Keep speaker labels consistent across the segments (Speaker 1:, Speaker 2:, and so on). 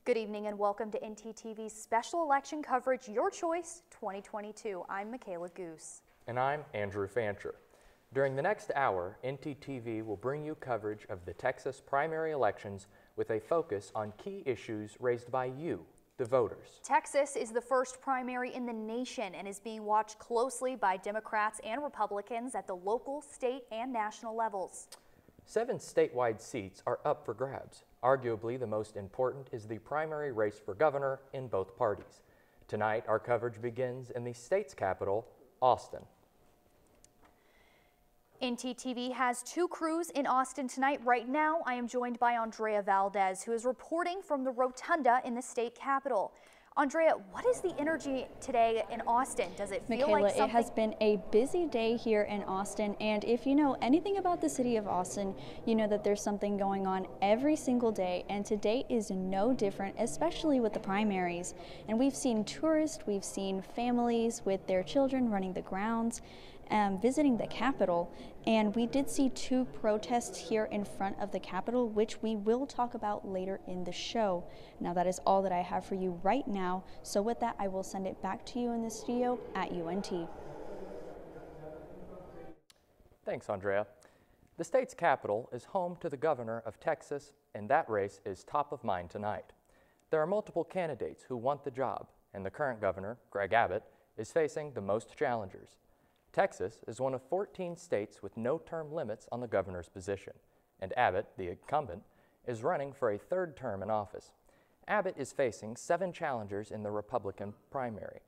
Speaker 1: Good evening and welcome to NtTV's special election coverage, Your Choice 2022. I'm Makalya Goos.
Speaker 2: And I'm Andrew Fancher. During the next hour, NtTV will bring you coverage of the Texas primary elections with a focus on key issues raised by you, the voters.
Speaker 1: Texas is the first primary in the nation and is being watched closely by Democrats and Republicans at the local, state, and national levels.
Speaker 2: 7 statewide seats are up for grabs. Arguably, the most important is the primary race for governor in both parties. Tonight, our coverage begins in the state's capital, Austin.
Speaker 1: NtTV has 2 crews in Austin tonight. Right now, I am joined by Andrea Valdez, who is reporting from the Rotunda in the state capitol. Andrea, what is the energy today in Austin? Does it feel like something?
Speaker 3: It has been a busy day here in Austin, and if you know anything about the city of Austin, you know that there's something going on every single day, and today is no different, especially with the primaries. And we've seen tourists, we've seen families with their children running the grounds, visiting the Capitol, and we did see 2 protests here in front of the Capitol, which we will talk about later in the show. Now that is all that I have for you right now, so with that I will send it back to you in the studio at UNT.
Speaker 2: Thanks, Andrea. The state's capital is home to the governor of Texas, and that race is top of mind tonight. There are multiple candidates who want the job, and the current governor, Greg Abbott, is facing the most challengers. Texas is one of 14 states with no term limits on the governor's position, and Abbott, the incumbent, is running for a 3rd term in office. Abbott is facing 7 challengers in the Republican primary: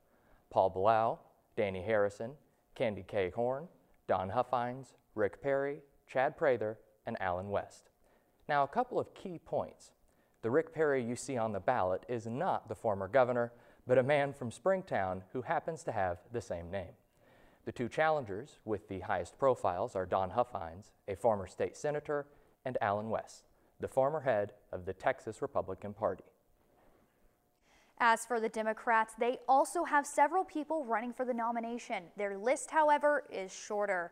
Speaker 2: Paul Bilal, Danny Harrison, Candy K. Horn, Don Huffines, Rick Perry, Chad Prather, and Alan West. Now, a couple of key points. The Rick Perry you see on the ballot is not the former governor, but a man from Springtown who happens to have the same name. The 2 challengers with the highest profiles are Don Huffines, a former state senator, and Alan West, the former head of the Texas Republican Party.
Speaker 1: As for the Democrats, they also have several people running for the nomination. Their list, however, is shorter.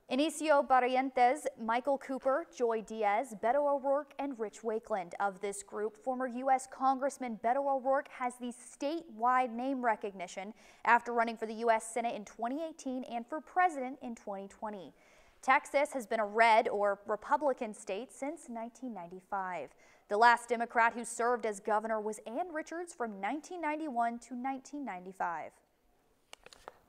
Speaker 1: Inicio Barrientos, Michael Cooper, Joy Diaz, Beto O'Rourke, and Rich Wakeland. Of this group, former U.S. Congressman Beto O'Rourke has the statewide name recognition after running for the U.S. Senate in 2018 and for president in 2020. Texas has been a red or Republican state since 1995. The last Democrat who served as governor was Ann Richards from 1991 to 1995.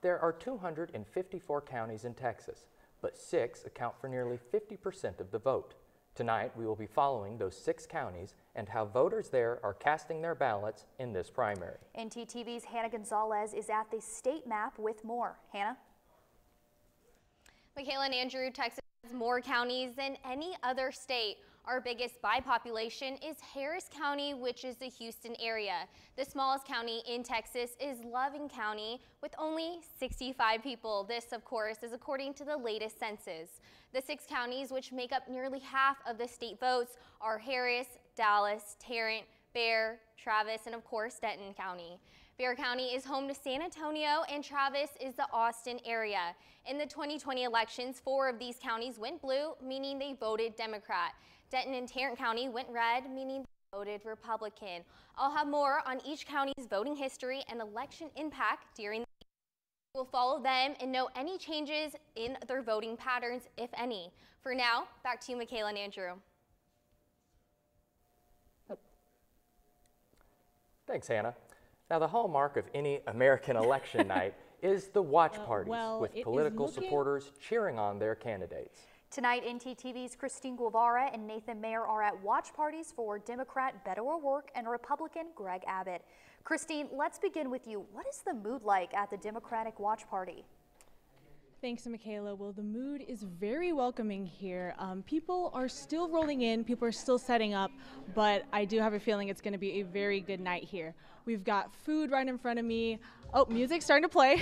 Speaker 2: There are 254 counties in Texas, but 6 account for nearly 50% of the vote. Tonight, we will be following those 6 counties and how voters there are casting their ballots in this primary.
Speaker 1: NtTV's Hannah Gonzales is at the state map with more. Hannah?
Speaker 4: Makalya and Andrew, Texas has more counties than any other state. Our biggest by population is Harris County, which is the Houston area. The smallest county in Texas is Loving County with only 65 people. This, of course, is according to the latest census. The 6 counties, which make up nearly half of the state votes, are Harris, Dallas, Tarrant, Bexar, Travis, and of course, Denton County. Bexar County is home to San Antonio, and Travis is the Austin area. In the 2020 elections, 4 of these counties went blue, meaning they voted Democrat. Denton and Tarrant County went red, meaning they voted Republican. I'll have more on each county's voting history and election impact during the week. We'll follow them and know any changes in their voting patterns, if any. For now, back to you, Makalya and Andrew.
Speaker 2: Thanks, Hannah. Now, the hallmark of any American election night is the watch parties, with political supporters cheering on their candidates.
Speaker 1: Tonight, NtTV's Kristine Guevara and Nathan Mayer are at watch parties for Democrat Beto O'Rourke and Republican Greg Abbott. Kristine, let's begin with you. What is the mood like at the Democratic watch party?
Speaker 5: Thanks, Makalya. Well, the mood is very welcoming here. People are still rolling in, people are still setting up, but I do have a feeling it's going to be a very good night here. We've got food right in front of me. Oh, music's starting to play.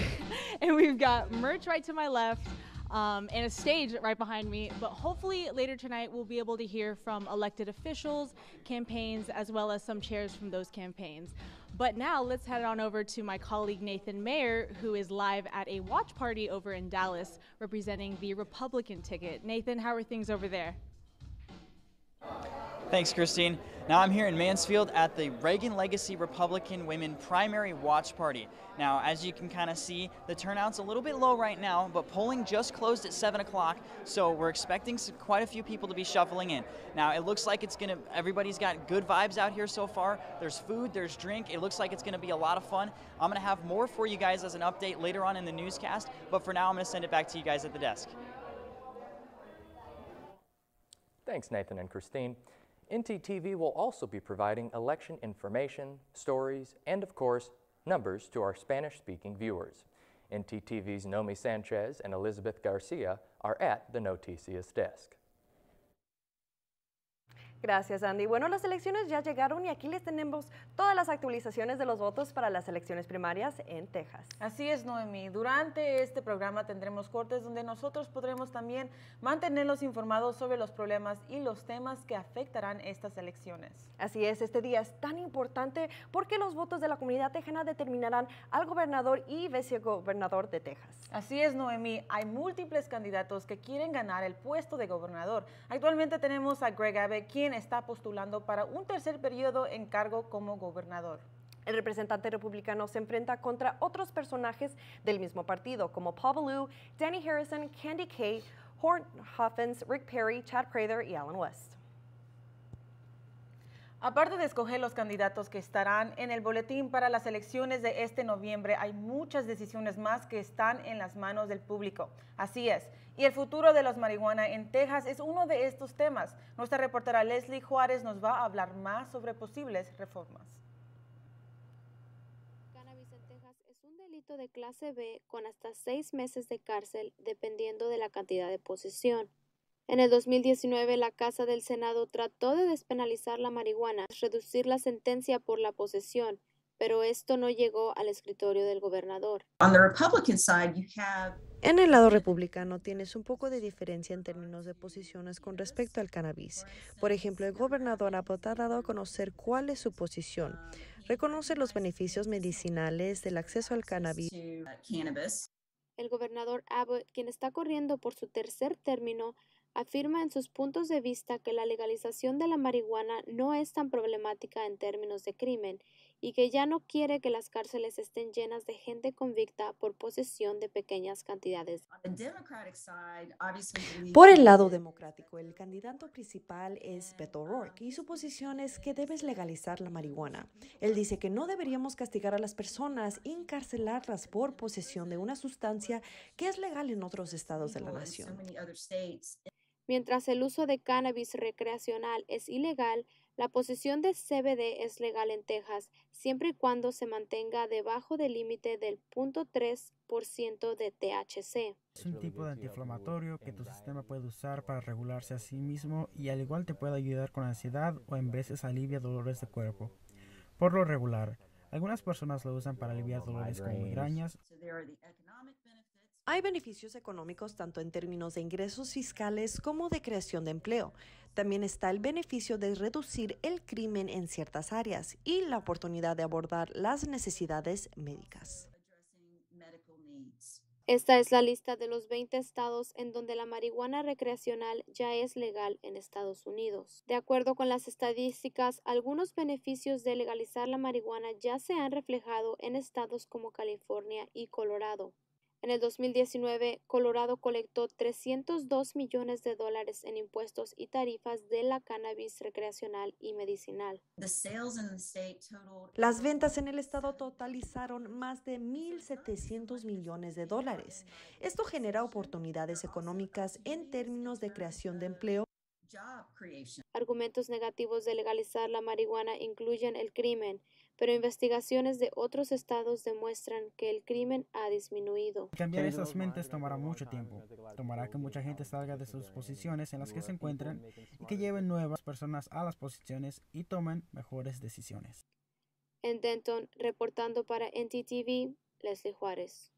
Speaker 5: And we've got merch right to my left. And a stage right behind me, but hopefully later tonight we'll be able to hear from elected officials, campaigns, as well as some chairs from those campaigns. But now let's head on over to my colleague Nathan Mayer, who is live at a watch party over in Dallas representing the Republican ticket. Nathan, how are things over there?
Speaker 6: Thanks, Kristine. Now I'm here in Mansfield at the Reagan Legacy Republican Women Primary Watch Party. Now, as you can kind of see, the turnout's a little bit low right now, but polling just closed at 7 o'clock, so we're expecting quite a few people to be shuffling in. Now, it looks like everybody's got good vibes out here so far. There's food, there's drink. It looks like it's gonna be a lot of fun. I'm gonna have more for you guys as an update later on in the newscast, but for now, I'm gonna send it back to you guys at the desk.
Speaker 2: Thanks, Nathan and Kristine. NtTV will also be providing election information, stories, and of course, numbers to our Spanish-speaking viewers. NtTV's Nomi Sanchez and Elizabeth Garcia are at the Noticias desk.
Speaker 7: Gracias, Andy. Bueno, las elecciones ya llegaron y aquí les tenemos todas las actualizaciones de los votos para las elecciones primarias en Texas.
Speaker 8: Así es, Noemí. Durante este programa tendremos cortes donde nosotros podremos también mantenerlos informados sobre los problemas y los temas que afectarán estas elecciones.
Speaker 7: Así es, este día es tan importante porque los votos de la comunidad tejana determinarán al gobernador y vicegobernador de Texas.
Speaker 8: Así es, Noemí. Hay múltiples candidatos que quieren ganar el puesto de gobernador. Actualmente tenemos a Greg Abbott, quien está postulando para un tercer periodo en cargo como gobernador.
Speaker 7: El representante republicano se enfrenta contra otros personajes del mismo partido, como Paul Ballou, Danny Harrison, Candy Kay, Horn Hoffens, Rick Perry, Chad Prather y Alan West.
Speaker 8: Aparte de escoger los candidatos que estarán en el boletín para las elecciones de este noviembre, hay muchas decisiones más que están en las manos del público. Así es, y el futuro de los marihuana en Texas es uno de estos temas. Nuestra reportera Leslie Juárez nos va a hablar más sobre posibles reformas.
Speaker 9: Cannabis en Texas es un delito de clase B con hasta 6 meses de cárcel, dependiendo de la cantidad de posesión. En el 2019, la Casa del Senado trató de despenalizar la marihuana, reducir la sentencia por la posesión, pero esto no llegó al escritorio del gobernador.
Speaker 10: En el lado republicano tienes un poco de diferencia en términos de posiciones con respecto al cannabis. Por ejemplo, el gobernador Abbott ha dado a conocer cuál es su posición. Reconoce los beneficios medicinales del acceso al cannabis.
Speaker 9: El gobernador Abbott, quien está corriendo por su tercer término, afirma en sus puntos de vista que la legalización de la marihuana no es tan problemática en términos de crimen y que ya no quiere que las cárceles estén llenas de gente convicta por posesión de pequeñas cantidades.
Speaker 10: Por el lado democrático, el candidato principal es Beto O'Rourke y su posición es que debes legalizar la marihuana. Él dice que no deberíamos castigar a las personas y encarcelarlas por posesión de una sustancia que es legal en otros estados de la nación.
Speaker 9: Mientras el uso de cannabis recreacional es ilegal, la posesión de CBD es legal en Texas, siempre y cuando se mantenga debajo del límite del 0.3% de THC.
Speaker 11: Es un tipo de antiinflamatorio que tu sistema puede usar para regularse a sí mismo y al igual te puede ayudar con ansiedad o en veces alivia dolores de cuerpo. Por lo regular, algunas personas lo usan para aliviar dolores como migrañas.
Speaker 10: Hay beneficios económicos tanto en términos de ingresos fiscales como de creación de empleo. También está el beneficio de reducir el crimen en ciertas áreas y la oportunidad de abordar las necesidades médicas.
Speaker 9: Esta es la lista de los 20 estados en donde la marihuana recreacional ya es legal en Estados Unidos. De acuerdo con las estadísticas, algunos beneficios de legalizar la marihuana ya se han reflejado en estados como California y Colorado. En el 2019, Colorado colectó $302 millones en impuestos y tarifas de la cannabis recreacional y medicinal.
Speaker 10: Las ventas en el estado totalizaron más de $1.700 millones. Esto genera oportunidades económicas en términos de creación de empleo.
Speaker 9: Argumentos negativos de legalizar la marihuana incluyen el crimen, pero investigaciones de otros estados demuestran que el crimen ha disminuido.
Speaker 11: Cambiar esas mentes tomará mucho tiempo. Tomará que mucha gente salga de sus posiciones en las que se encuentran y que lleven nuevas personas a las posiciones y tomen mejores decisiones.
Speaker 9: En Denton, reportando para NtTV, Leslie Juárez.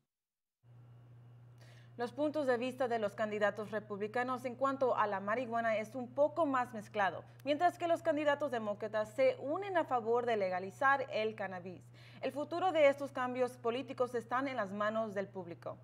Speaker 8: Los puntos de vista de los candidatos republicanos en cuanto a la marihuana es un poco más mezclado, mientras que los candidatos demócratas se unen a favor de legalizar el cannabis. El futuro de estos cambios políticos están en las manos del público.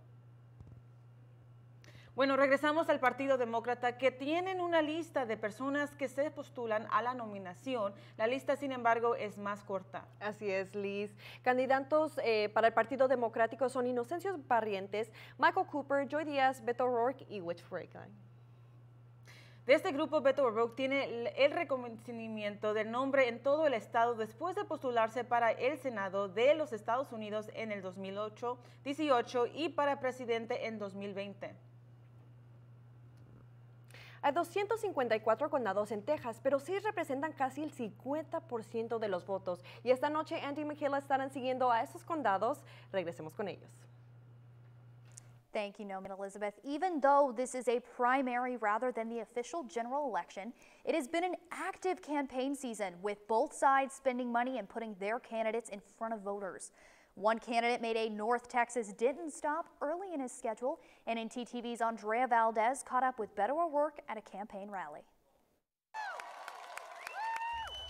Speaker 8: Bueno, regresamos al Partido Demócrata, que tienen una lista de personas que se postulan a la nominación. La lista, sin embargo, es más corta.
Speaker 7: Así es, Liz. Candidatos para el Partido Democrático son Inocencio Barrientos, Michael Cooper, Joy Díaz, Beto O'Rourke y Witch Franklin.
Speaker 8: De este grupo, Beto O'Rourke tiene el reconocimiento del nombre en todo el estado después de postularse para el Senado de los Estados Unidos en el 2018 y para presidente en 2020.
Speaker 7: Hay 254 condados en Texas, pero sí representan casi el 50% de los votos. Y esta noche Andy y Michaela estarán siguiendo a esos condados. Regresemos con ellos.
Speaker 1: Thank you, Noman Elizabeth. Even though this is a primary rather than the official general election, it has been an active campaign season with both sides spending money and putting their candidates in front of voters. One candidate made a North Texas didn't stop early in his schedule, and NtTV's Andrea Valdez caught up with Beto O'Rourke at a campaign rally.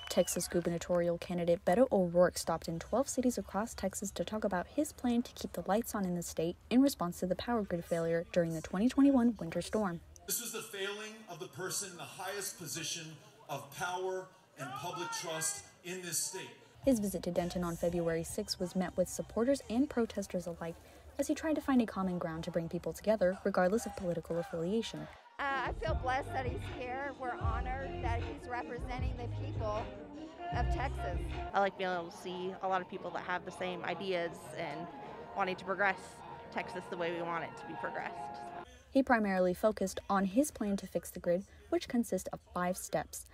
Speaker 12: Texas gubernatorial candidate Beto O'Rourke stopped in 12 cities across Texas to talk about his plan to keep the lights on in the state in response to the power grid failure during the 2021 winter storm.
Speaker 13: This was the failing of the person in the highest position of power and public trust in this state.
Speaker 12: His visit to Denton on February 6 was met with supporters and protesters alike as he tried to find a common ground to bring people together, regardless of political affiliation.
Speaker 14: I feel blessed that he's here. We're honored that he's representing the people of Texas.
Speaker 15: I like being able to see a lot of people that have the same ideas and wanting to progress Texas the way we want it to be progressed.
Speaker 12: He primarily focused on his plan to fix the grid, which consists of 5 steps.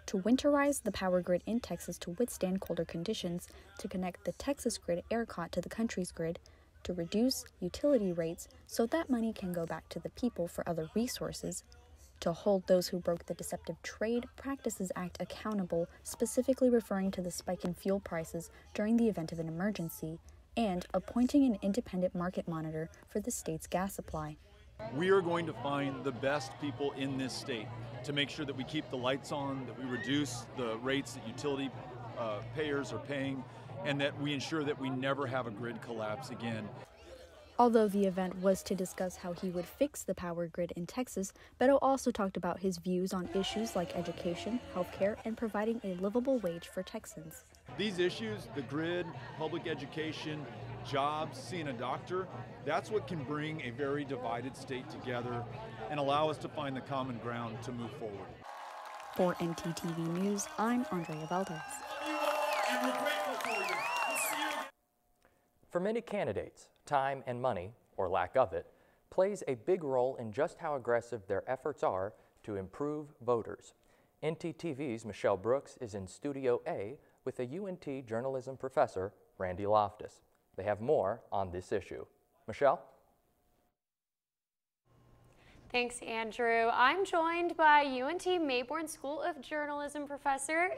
Speaker 12: To winterize the power grid in Texas to withstand colder conditions, to connect the Texas grid ERCOT to the country's grid, to reduce utility rates so that money can go back to the people for other resources, to hold those who broke the Deceptive Trade Practices Act accountable, specifically referring to the spike in fuel prices during the event of an emergency, and appointing an independent market monitor for the state's gas supply.
Speaker 16: We are going to find the best people in this state to make sure that we keep the lights on, that we reduce the rates that utility payers are paying, and that we ensure that we never have a grid collapse again.
Speaker 12: Although the event was to discuss how he would fix the power grid in Texas, Beto also talked about his views on issues like education, healthcare, and providing a livable wage for Texans.
Speaker 16: These issues, the grid, public education, jobs, seeing a doctor, that's what can bring a very divided state together and allow us to find the common ground to move forward.
Speaker 12: For NtTV News, I'm Andrea Valdez.
Speaker 2: For many candidates, time and money, or lack of it, plays a big role in just how aggressive their efforts are to improve voters. NtTV's Michelle Brooks is in Studio A with a UNT journalism professor, Randy Loftus. They have more on this issue. Michelle?
Speaker 17: Thanks, Andrew. I'm joined by UNT Mayborn School of Journalism professor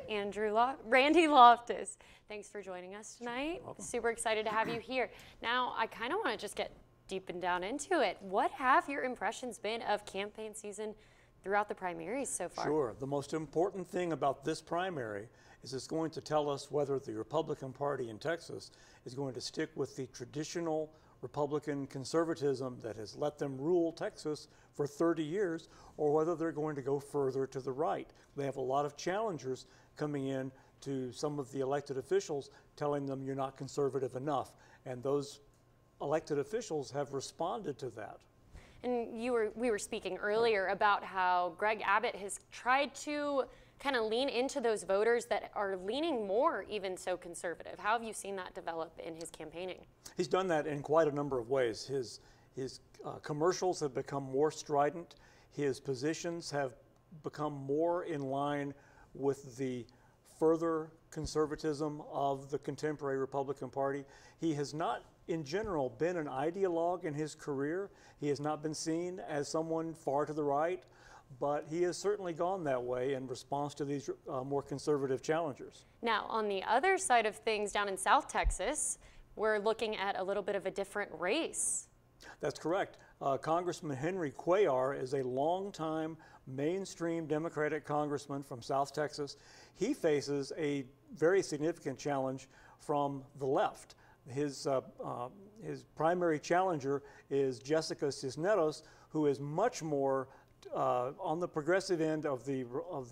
Speaker 17: Randy Loftus. Thanks for joining us tonight. Super excited to have you here. Now, I kind of want to just get deep and down into it. What have your impressions been of campaign season throughout the primaries so far?
Speaker 18: Sure. The most important thing about this primary is it's going to tell us whether the Republican Party in Texas is going to stick with the traditional Republican conservatism that has let them rule Texas for 30 years, or whether they're going to go further to the right. They have a lot of challengers coming in to some of the elected officials telling them you're not conservative enough, and those elected officials have responded to that.
Speaker 17: And we were speaking earlier about how Greg Abbott has tried to kind of lean into those voters that are leaning more even so conservative. How have you seen that develop in his campaigning?
Speaker 18: He's done that in quite a number of ways. His commercials have become more strident. His positions have become more in line with the further conservatism of the contemporary Republican Party. He has not, in general, been an ideologue in his career. He has not been seen as someone far to the right, but he has certainly gone that way in response to these more conservative challengers.
Speaker 17: Now, on the other side of things, down in South Texas, we're looking at a little bit of a different race.
Speaker 18: That's correct. Congressman Henry Cuellar is a longtime mainstream Democratic congressman from South Texas. He faces a very significant challenge from the left. His primary challenger is Jessica Cisneros, who is much more on the progressive end of the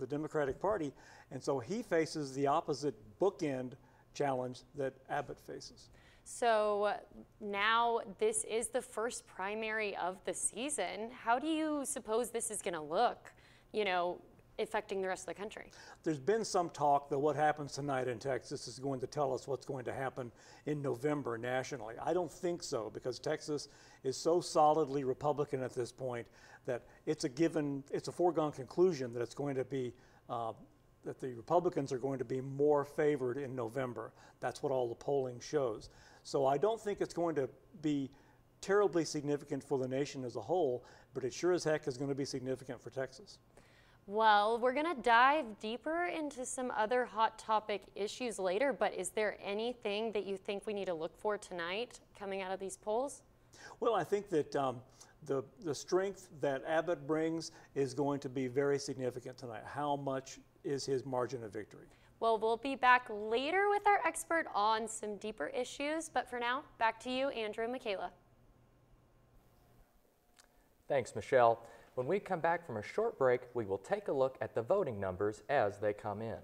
Speaker 18: Democratic Party, and so he faces the opposite bookend challenge that Abbott faces.
Speaker 17: So now this is the first primary of the season. How do you suppose this is going to look, you know, affecting the rest of the country?
Speaker 18: There's been some talk that what happens tonight in Texas is going to tell us what's going to happen in November nationally. I don't think so, because Texas is so solidly Republican at this point that it's a foregone conclusion that it's going to be that the Republicans are going to be more favored in November. That's what all the polling shows. So I don't think it's going to be terribly significant for the nation as a whole, but it sure as heck is going to be significant for Texas.
Speaker 17: Well, we're going to dive deeper into some other hot topic issues later, but is there anything that you think we need to look for tonight coming out of these polls?
Speaker 18: Well, I think that the strength that Abbott brings is going to be very significant tonight. How much is his margin of victory?
Speaker 17: Well, we'll be back later with our expert on some deeper issues, but for now, back to you, Andrew and Michaela.
Speaker 2: Thanks, Michelle. When we come back from a short break, we will take a look at the voting numbers as they come in.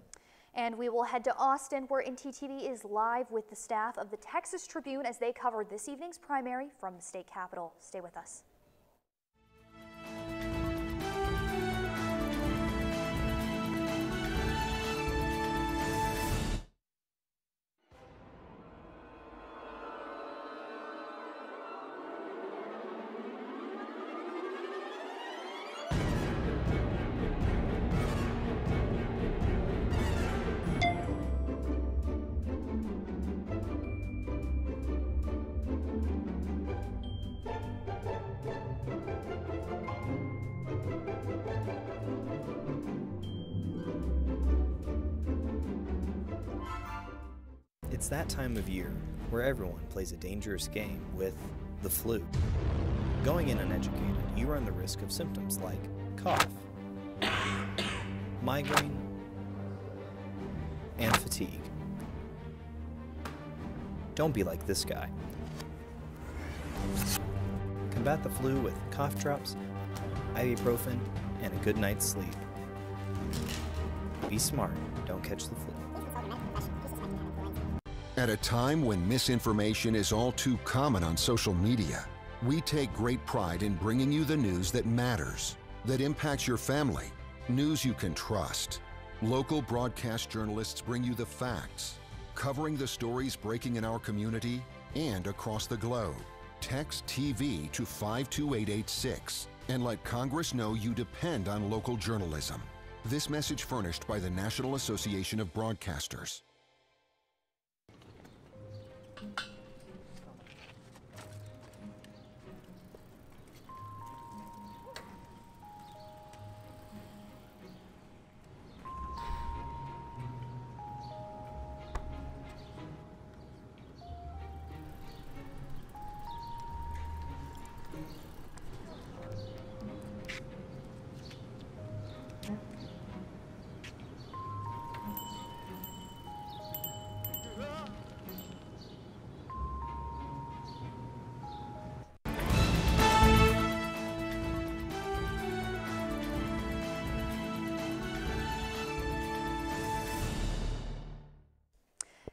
Speaker 1: And we will head to Austin, where NtTV is live with the staff of the Texas Tribune as they cover this evening's primary from the state capitol. Stay with us.
Speaker 19: It's that time of year where everyone plays a dangerous game with the flu. Going in uneducated, you run the risk of symptoms like cough, migraine, and fatigue. Don't be like this guy. Combat the flu with cough drops, ibuprofen, and a good night's sleep. Be smart, don't catch the flu.
Speaker 20: At a time when misinformation is all too common on social media, we take great pride in bringing you the news that matters, that impacts your family, news you can trust. Local broadcast journalists bring you the facts, covering the stories breaking in our community and across the globe. Text TV to 52886 and let Congress know you depend on local journalism. This message furnished by the National Association of Broadcasters.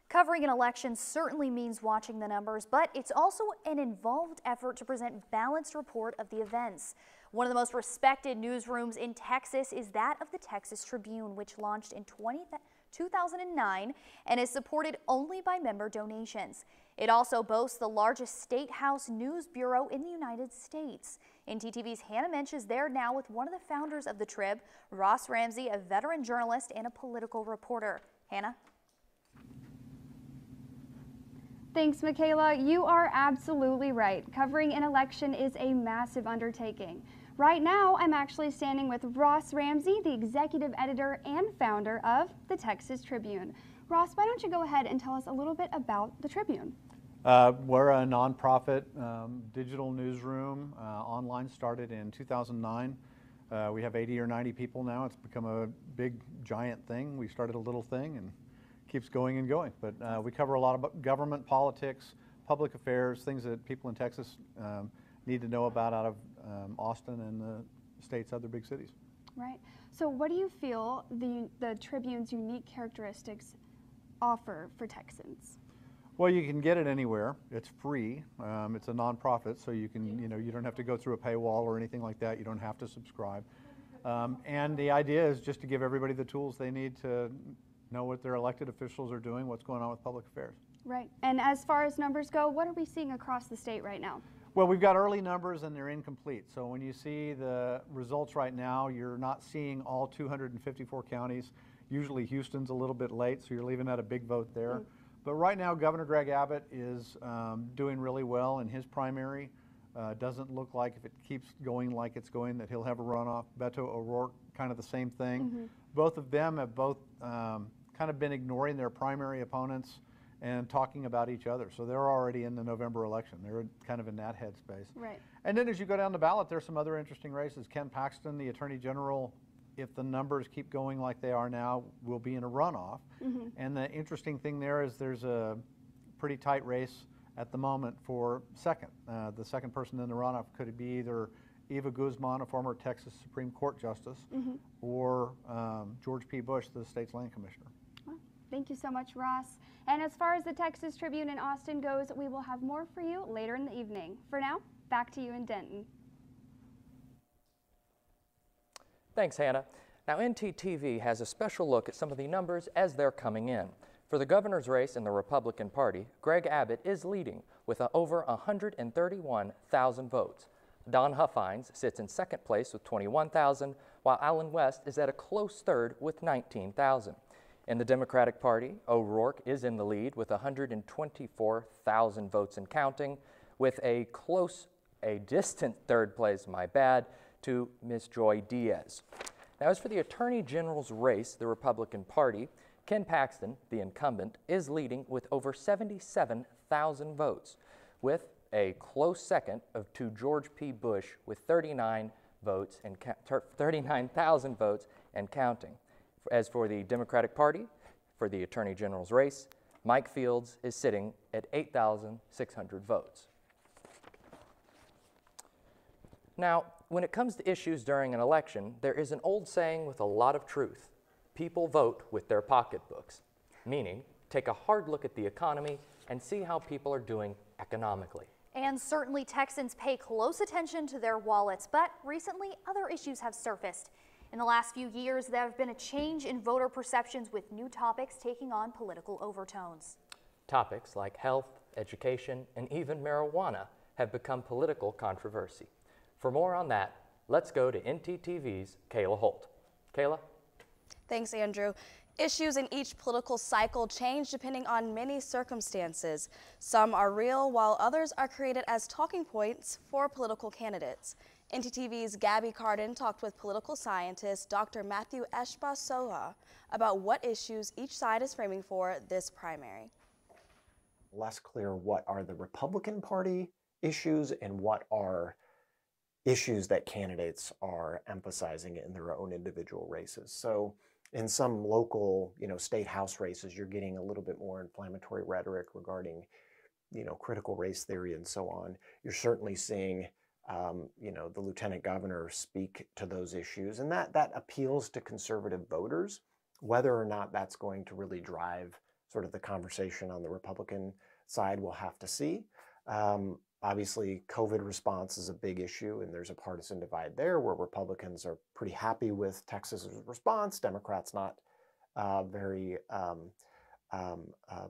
Speaker 1: Covering an election certainly means watching the numbers, but it's also an involved effort to present a balanced report of the events. One of the most respected newsrooms in Texas is that of the Texas Tribune, which launched in 2009 and is supported only by member donations. It also boasts the largest state house news bureau in the United States. NtTV's Hannah Minch is there now with one of the founders of the Trib, Ross Ramsey, a veteran journalist and a political reporter. Hannah?
Speaker 21: Thanks, Michaela. You are absolutely right. Covering an election is a massive undertaking. Right now, I'm actually standing with Ross Ramsey, the executive editor and founder of the Texas Tribune. Ross, why don't you go ahead and tell us a little bit about the Tribune?
Speaker 22: We're a nonprofit digital newsroom. Online started in 2009. We have 80 or 90 people now. It's become a big, giant thing. We started a little thing and keeps going and going. But we cover a lot of government, politics, public affairs, things that people in Texas need to know about out of Austin and the state's other big cities.
Speaker 21: Right. So what do you feel the Tribune's unique characteristics offer for Texans?
Speaker 22: Well, you can get it anywhere. It's free. It's a nonprofit, so you can, you don't have to go through a paywall or anything like that. You don't have to subscribe. And the idea is just to give everybody the tools they need to know what their elected officials are doing, what's going on with public affairs.
Speaker 21: Right. And as far as numbers go, what are we seeing across the state right now?
Speaker 22: Well, we've got early numbers and they're incomplete. So when you see the results right now, you're not seeing all 254 counties. Usually Houston's a little bit late, so you're leaving out a big vote there. But right now, Governor Greg Abbott is doing really well in his primary. Doesn't look like, if it keeps going like it's going, that he'll have a runoff. Beto O'Rourke, kind of the same thing. Both of them have kind of been ignoring their primary opponents and talking about each other. So they're already in the November election. They're kind of in that headspace.
Speaker 21: Right.
Speaker 22: And then as you go down the ballot, there's some other interesting races. Ken Paxton, the Attorney General, if the numbers keep going like they are now, will be in a runoff. And the interesting thing there is there's a pretty tight race at the moment for second. The second person in the runoff could be either Eva Guzman, a former Texas Supreme Court Justice, or George P. Bush, the state's land commissioner.
Speaker 21: Well, thank you so much, Ross. And as far as the Texas Tribune in Austin goes, we will have more for you later in the evening. For now, back to you in Denton.
Speaker 2: Thanks, Hannah. Now, NtTV has a special look at some of the numbers as they're coming in. For the governor's race in the Republican Party, Greg Abbott is leading with over 131,000 votes. Don Huffines sits in second place with 21,000, while Allen West is at a close third with 19,000. In the Democratic Party, O'Rourke is in the lead with 124,000 votes and counting, with a distant third place, to Ms. Joy Diaz. Now, as for the Attorney General's race, the Republican Party, Ken Paxton, the incumbent, is leading with over 77,000 votes, with a close second to George P. Bush with 39,000 votes and counting. As for the Democratic Party, for the Attorney General's race, Mike Fields is sitting at 8,600 votes. Now, when it comes to issues during an election, there is an old saying with a lot of truth. People vote with their pocketbooks, meaning take a hard look at the economy and see how people are doing economically.
Speaker 1: And certainly Texans pay close attention to their wallets, but recently other issues have surfaced. In the last few years, there have been a change in voter perceptions with new topics taking on political overtones. Topics like health, education, and even marijuana have become political controversy. For more on that, let's go to NtTV's Kalya Holt. Kayla?
Speaker 3: Thanks, Andrew. Issues in each political cycle change depending on many circumstances. Some are real, while others are created as talking points for political candidates. NtTV's Gabby Carden talked with political scientist Dr. Matthew Eshba-Soha about what issues each side is framing for this primary.
Speaker 4: Less clear what are the Republican Party issues and what are issues that candidates are emphasizing in their own individual races. So in some local, state house races, you're getting a little bit more inflammatory rhetoric regarding, critical race theory and so on. You're certainly seeing, the lieutenant governor speak to those issues, and that appeals to conservative voters. Whether or not that's going to really drive sort of the conversation on the Republican side, we'll have to see. Obviously, COVID response is a big issue, and there's a partisan divide there where Republicans are pretty happy with Texas's response. Democrats not very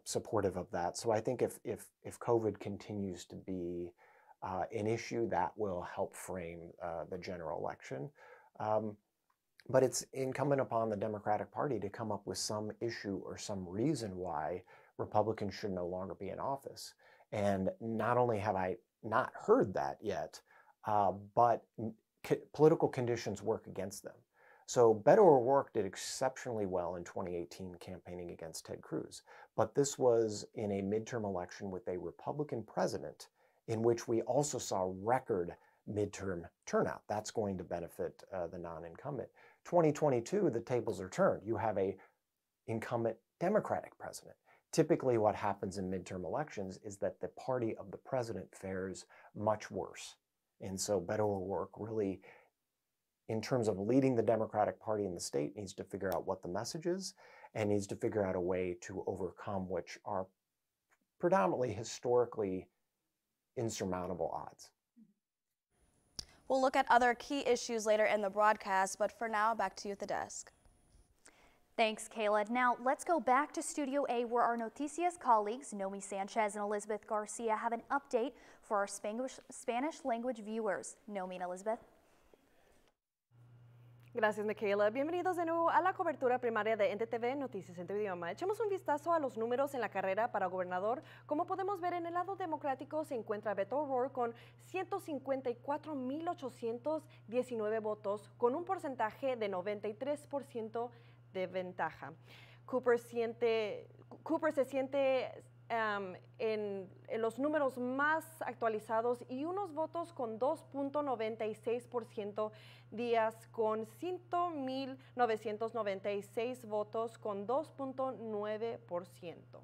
Speaker 4: supportive of that. So I think if COVID continues to be an issue, that will help frame the general election. But it's incumbent upon the Democratic Party to come up with some issue or some reason why Republicans should no longer be in office. And not only have I not heard that yet, but political conditions work against them. So Beto O'Rourke did exceptionally well in 2018 campaigning against Ted Cruz. But this was in a midterm election with a Republican president in which we also saw record midterm turnout. That's going to benefit the non-incumbent. 2022, the tables are turned. You have a incumbent Democratic president. Typically what happens in midterm elections is that the party of the president fares much worse. And so Beto O'Rourke really, in terms of leading the Democratic Party in the state, needs to figure out what the message is and needs to figure out a way to overcome which are predominantly historically insurmountable odds.
Speaker 3: We'll look at other key issues later in the broadcast, but for now, back to you at the desk.
Speaker 1: Thanks, Kayla. Now, let's go back to Studio A, where our Noticias colleagues, Nomi Sanchez and Elizabeth Garcia, have an update for our Spanish language viewers. Nomi and Elizabeth.
Speaker 7: Gracias, Michaela. Bienvenidos de nuevo a la cobertura primaria de NtTV Noticias en tu idioma. Echemos un vistazo a los números en la carrera para gobernador. Como podemos ver, en el lado democrático se encuentra Beto O'Rourke con 154,819 votos, con un porcentaje de 93% de ventaja. Cooper se siente en los números más actualizados y unos votos con 2.96%, Díaz con 5.996 votos con 2.9%.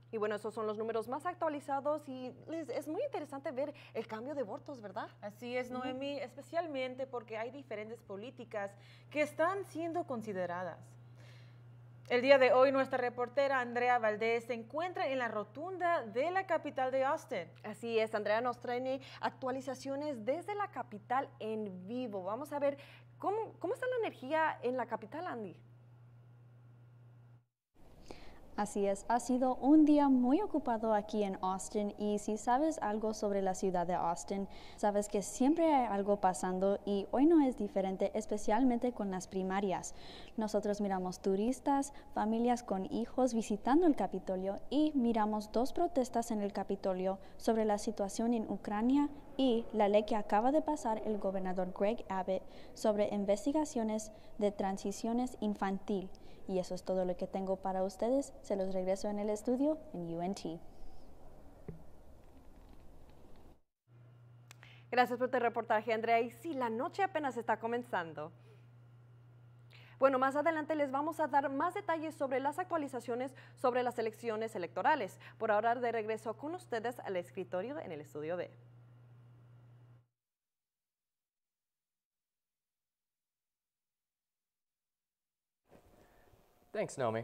Speaker 7: Y bueno, esos son los números más actualizados y es muy interesante ver el cambio de votos, ¿verdad?
Speaker 8: Así es, Noemi, especialmente porque hay diferentes políticas que están siendo consideradas. El día de hoy, nuestra reportera Andrea Valdez se encuentra en la rotunda de la capital de Austin.
Speaker 7: Así es, Andrea nos trae actualizaciones desde la capital en vivo. Vamos a ver cómo está la energía en la capital, Andy.
Speaker 12: Así es, ha sido un día muy ocupado aquí en Austin y si sabes algo sobre la ciudad de Austin, sabes que siempre hay algo pasando y hoy no es diferente, especialmente con las primarias. Nosotros miramos turistas, familias con hijos visitando el Capitolio y miramos 2 protestas en el Capitolio sobre la situación en Ucrania y la ley que acaba de pasar el gobernador Greg Abbott sobre investigaciones de transiciones infantil. Y eso es todo lo que tengo para ustedes. Se los regreso en el estudio en UNT.
Speaker 7: Gracias por tu reportaje, Andrea. Y sí, la noche apenas está comenzando. Bueno, más adelante les vamos a dar más detalles sobre las actualizaciones sobre las elecciones electorales. Por ahora, de regreso con ustedes al escritorio en el estudio B.
Speaker 2: Thanks, Nomi.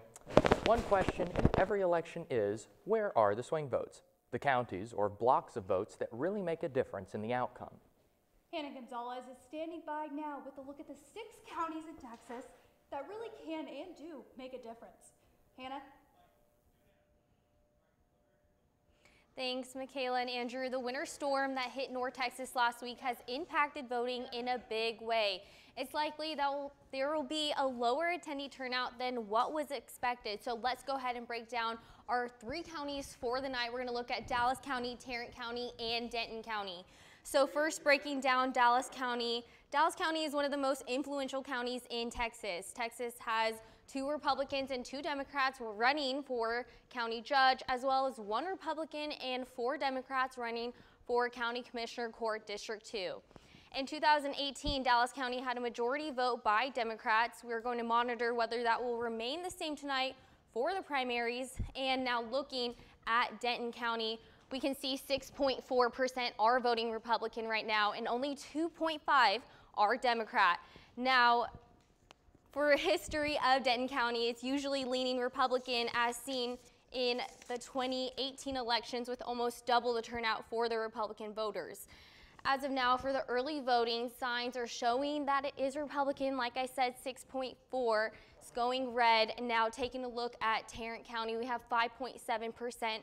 Speaker 2: One question in every election is, where are the swing votes? The counties or blocks of votes that really make a difference in the outcome.
Speaker 5: Hannah Gonzales is standing by now with a look at the 6 counties in Texas that really can and do make a difference. Hannah?
Speaker 6: Thanks, Michaela and Andrew. The winter storm that hit North Texas last week has impacted voting in a big way. It's likely that there will be a lower attendee turnout than what was expected. So let's go ahead and break down our 3 counties for the night. We're going to look at Dallas County, Tarrant County, and Denton County. So first, breaking down Dallas County. Dallas County is one of the most influential counties in Texas. Texas has 2 Republicans and 2 Democrats running for county judge, as well as 1 Republican and 4 Democrats running for County Commissioner Court District 2. In 2018, Dallas County had a majority vote by Democrats. We're going to monitor whether that will remain the same tonight for the primaries. And now looking at Denton County, we can see 6.4% are voting Republican right now, and only 2.5% are Democrat. Now, for a history of Denton County, it's usually leaning Republican, as seen in the 2018 elections, with almost double the turnout for the Republican voters. As of now, for the early voting, signs are showing that it is Republican. Like I said, 6.4%. It's going red. And now taking a look at Tarrant County, we have 5.7%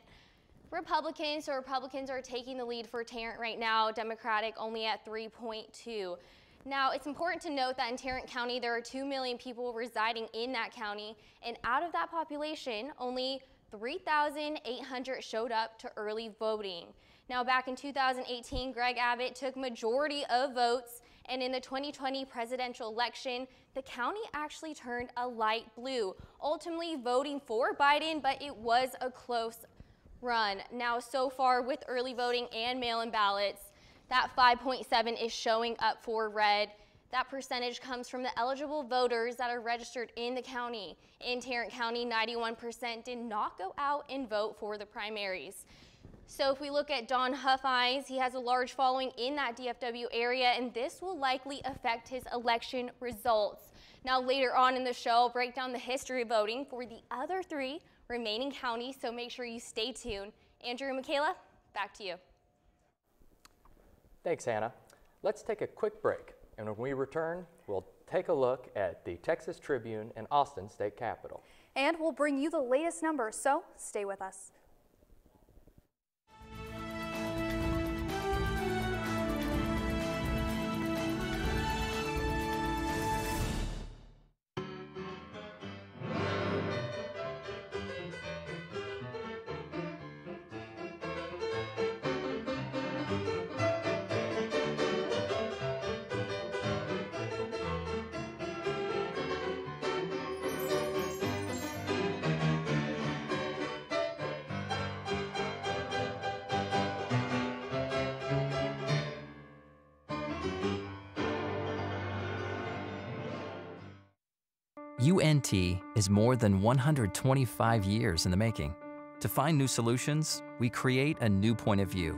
Speaker 6: Republicans. So Republicans are taking the lead for Tarrant right now. Democratic only at 3.2%. Now, it's important to note that in Tarrant County, there are 2 million people residing in that county. And out of that population, only 3,800 showed up to early voting. Now, back in 2018, Greg Abbott took majority of votes, and in the 2020 presidential election, the county actually turned a light blue, ultimately voting for Biden, but it was a close run. Now, so far with early voting and mail-in ballots, that 5.7 is showing up for red. That percentage comes from the eligible voters that are registered in the county. In Tarrant County, 91% did not go out and vote for the primaries. So if we look at Don Huffines, he has a large following in that DFW area, and this will likely affect his election results. Now later on in the show, I'll break down the history of voting for the other 3 remaining counties, so make sure you stay tuned. Andrew and Michaela, back to you.
Speaker 2: Thanks, Hannah. Let's take a quick break, and when we return, we'll take a look at the Texas Tribune and Austin State Capitol.
Speaker 1: And we'll bring you the latest numbers, so stay with us.
Speaker 10: UNT is more than 125 years in the making. To find new solutions, we create a new point of view.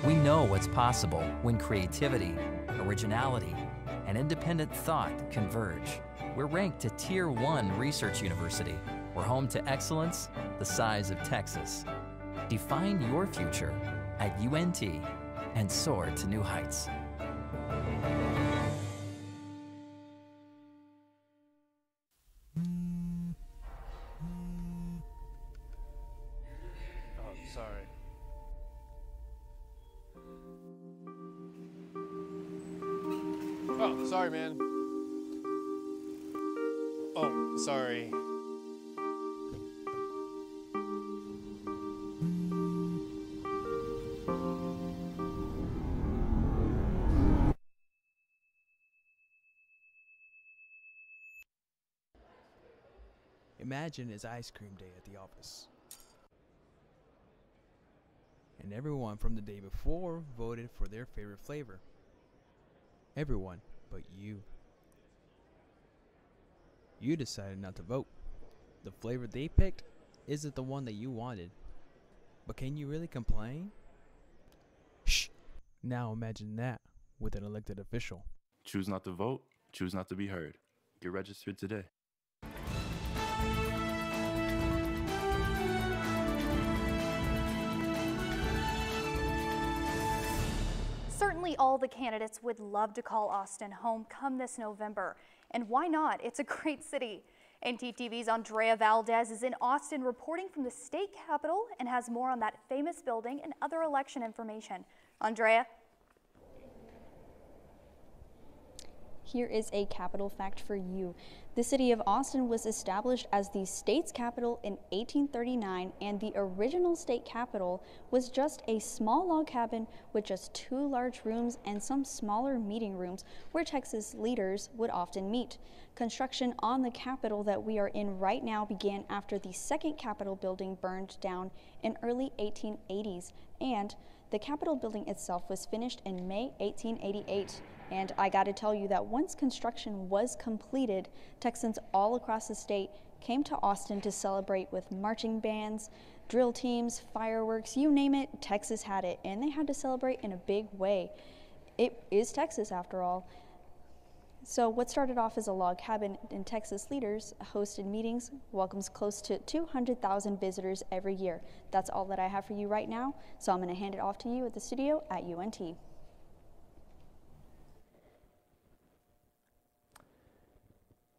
Speaker 10: We know what's possible when creativity, originality, and independent thought converge. We're ranked a Tier 1 research university. We're home to excellence the size of Texas. Define your future at UNT and soar to new heights.
Speaker 11: Sorry. Oh, sorry, man. Oh, sorry.
Speaker 23: Imagine it's ice cream day at the office. And everyone from the day before voted for their favorite flavor. Everyone but you. You decided not to vote. The flavor they picked isn't the one that you wanted. But can you really complain? Shh! Now imagine that with an elected official.
Speaker 24: Choose not to vote, choose not to be heard. Get registered today.
Speaker 1: Certainly all the candidates would love to call Austin home come this November. And why not? It's a great city. NtTV's Andrea Valdez is in Austin reporting from the state capitol and has more on that famous building and other election information. Andrea?
Speaker 12: Here is a capital fact for you. The city of Austin was established as the state's capital in 1839, and the original state capitol was just a small log cabin with just 2 large rooms and some smaller meeting rooms where Texas leaders would often meet. Construction on the capitol that we are in right now began after the second capitol building burned down in early 1880s, and the capitol building itself was finished in May 1888. And I gotta tell you that once construction was completed, Texans all across the state came to Austin to celebrate with marching bands, drill teams, fireworks, you name it, Texas had it, and they had to celebrate in a big way. It is Texas after all. So what started off as a log cabin in Texas leaders hosted meetings, welcomes close to 200,000 visitors every year. That's all that I have for you right now, so I'm gonna hand it off to you at the studio at UNT.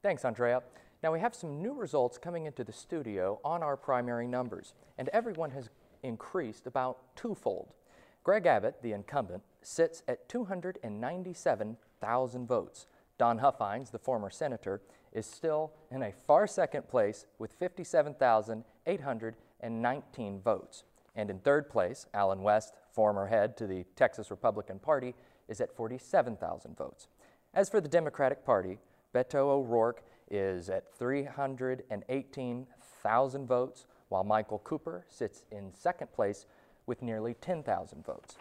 Speaker 2: Thanks, Andrea. Now we have some new results coming into the studio on our primary numbers, and everyone has increased about twofold. Greg Abbott, the incumbent, sits at 297,000 votes. Don Huffines, the former senator, is still in a far second place with 57,819 votes. And in third place, Allen West, former head to the Texas Republican Party, is at 47,000 votes. As for the Democratic Party, Beto O'Rourke is at 318,000 votes, while Michael Cooper sits in second place with nearly 10,000 votes.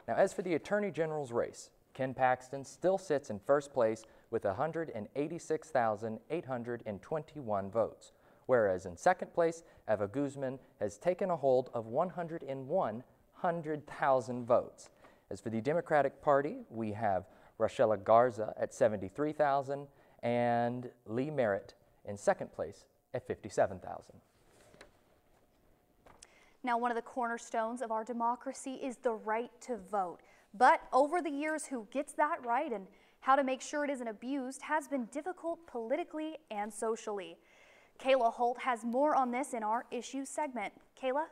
Speaker 2: Now, as for the Attorney General's race, Ken Paxton still sits in first place with 186,821 votes, whereas in second place, Eva Guzman has taken a hold of 101 100,000 votes. As for the Democratic Party, we have Rochelle Garza at 73,000 and Lee Merritt in second place at 57,000.
Speaker 1: Now, one of the cornerstones of our democracy is the right to vote. But over the years, who gets that right and how to make sure it isn't abused has been difficult politically and socially. Kalya Holt has more on this in our Issues segment. Kayla?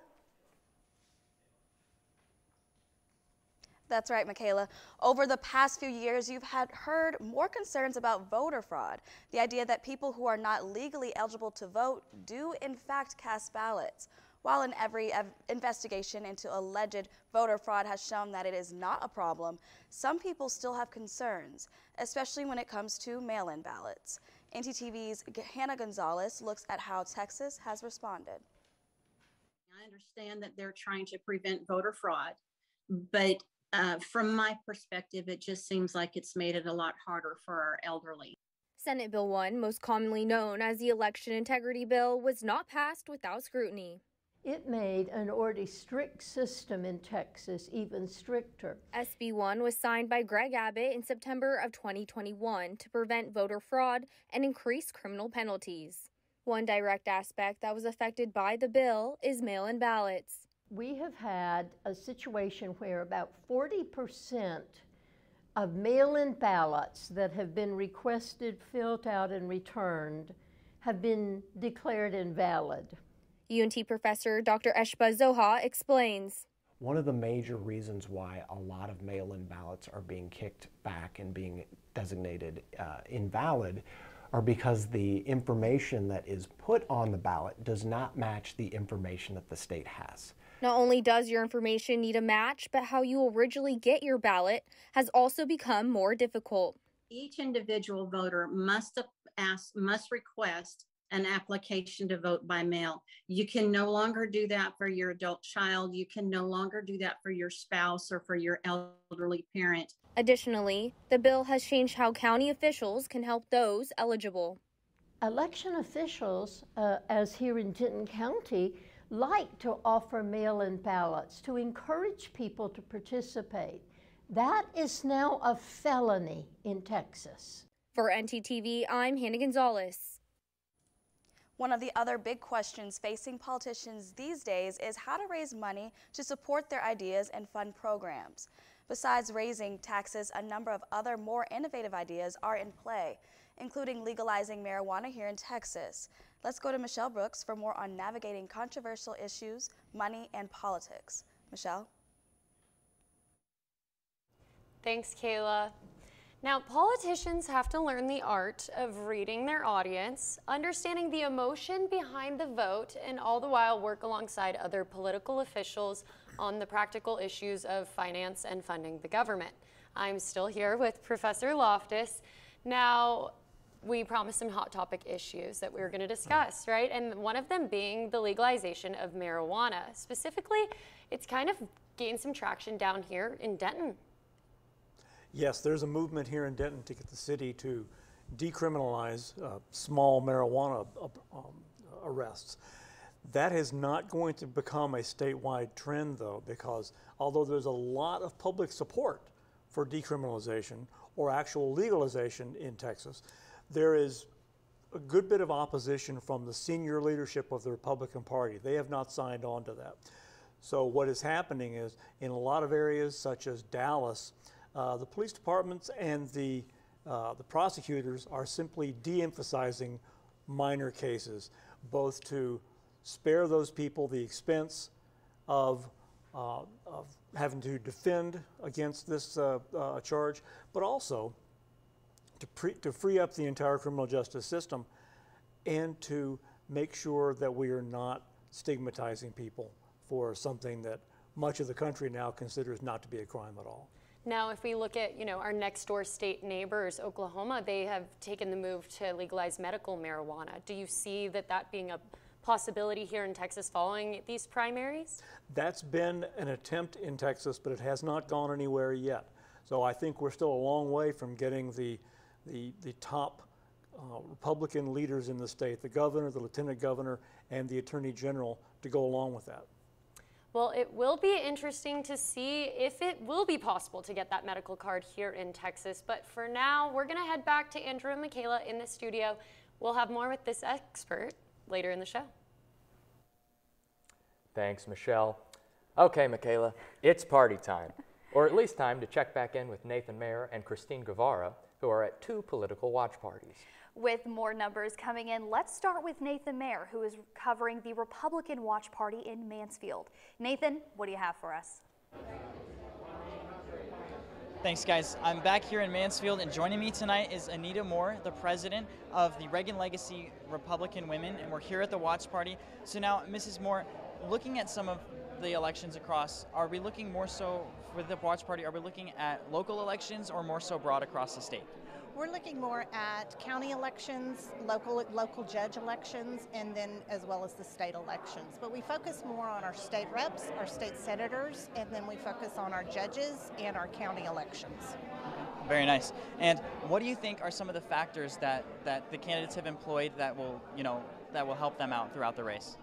Speaker 3: That's right, Michaela. Over the past few years, you've heard more concerns about voter fraud. The idea that people who are not legally eligible to vote do in fact cast ballots. While in every investigation into alleged voter fraud has shown that it is not a problem, some people still have concerns, especially when it comes to mail-in ballots. NtTV's Hannah Gonzales looks at how Texas has responded.
Speaker 9: I understand that they're trying to prevent voter fraud, but from my perspective, it just seems like it's made it a lot harder for our elderly.
Speaker 13: Senate Bill 1, most commonly known as the Election Integrity Bill, was not passed without scrutiny.
Speaker 14: It made an already strict system in Texas even stricter.
Speaker 13: SB 1 was signed by Greg Abbott in September of 2021 to prevent voter fraud and increase criminal penalties. One direct aspect that was affected by the bill is mail-in ballots.
Speaker 14: We have had a situation where about 40% of mail-in ballots that have been requested, filled out, and returned have been declared invalid.
Speaker 13: UNT professor Dr. Eshba Zoha explains.
Speaker 4: One of the major reasons why a lot of mail-in ballots are being kicked back and being designated invalid are because the information that is put on the ballot does not match the information that the state has.
Speaker 13: Not only does your information need a match, but how you originally get your ballot has also become more difficult.
Speaker 9: Each individual voter must request an application to vote by mail. You can no longer do that for your adult child. You can no longer do that for your spouse or for your elderly parent.
Speaker 13: Additionally, the bill has changed how county officials can help those eligible.
Speaker 14: Election officials, as here in Denton County, like to offer mail-in ballots to encourage people to participate. That is now a felony in Texas.
Speaker 13: For NtTV, I'm Hannah Gonzales.
Speaker 3: One of the other big questions facing politicians these days is how to raise money to support their ideas and fund programs. Besides raising taxes, a number of other more innovative ideas are in play, including legalizing marijuana here in Texas. Let's go to Michelle Brooks for more on navigating controversial issues, money, and politics. Michelle?
Speaker 17: Thanks, Kayla. Now, politicians have to learn the art of reading their audience, understanding the emotion behind the vote, and all the while work alongside other political officials on the practical issues of finance and funding the government. I'm still here with Professor Loftus. Now, we promised some hot topic issues that we were going to discuss, right? And one of them being the legalization of marijuana. Specifically, it's kind of gained some traction down here in Denton.
Speaker 18: Yes, there's a movement here in Denton to get the city to decriminalize small marijuana arrests. That is not going to become a statewide trend, though, because although there's a lot of public support for decriminalization or actual legalization in Texas, there is a good bit of opposition from the senior leadership of the Republican Party. They have not signed on to that. So what is happening is in a lot of areas such as Dallas, the police departments and the prosecutors are simply de-emphasizing minor cases, both to spare those people the expense of having to defend against this charge, but also to free up the entire criminal justice system and to make sure that we are not stigmatizing people for something that much of the country now considers not to be a crime at all.
Speaker 17: Now, if we look at, our next door state neighbors, Oklahoma, they have taken the move to legalize medical marijuana. Do you see that being a possibility here in Texas following these primaries?
Speaker 18: That's been an attempt in Texas, but it has not gone anywhere yet. So I think we're still a long way from getting the top Republican leaders in the state, the governor, the lieutenant governor, and the attorney general, to go along with that.
Speaker 17: Well, it will be interesting to see if it will be possible to get that medical card here in Texas. But for now, we're going to head back to Andrew and Michaela in the studio. We'll have more with this expert later in the show.
Speaker 2: Thanks, Michelle. Okay, Michaela, it's party time, or at least time to check back in with Nathan Mayer and Kristine Guevara, who are at 2 political watch parties.
Speaker 1: With more numbers coming in, let's start with Nathan Mayer, who is covering the Republican Watch Party in Mansfield. Nathan, what do you have for us?
Speaker 15: Thanks, guys. I'm back here in Mansfield, and joining me tonight is Anita Moore, the president of the Reagan Legacy Republican Women, and we're here at the Watch Party. So now, Mrs. Moore, looking at some of the elections across, are we looking more so for the Watch Party, are we looking at local elections or more so broad across the state?
Speaker 16: We're looking more at county elections, local judge elections, and then as well as the state elections. But we focus more on our state reps, our state senators, and then we focus on our judges and our county elections.
Speaker 15: Very nice. And what do you think are some of the factors that the candidates have employed that will, that will help them out throughout the race?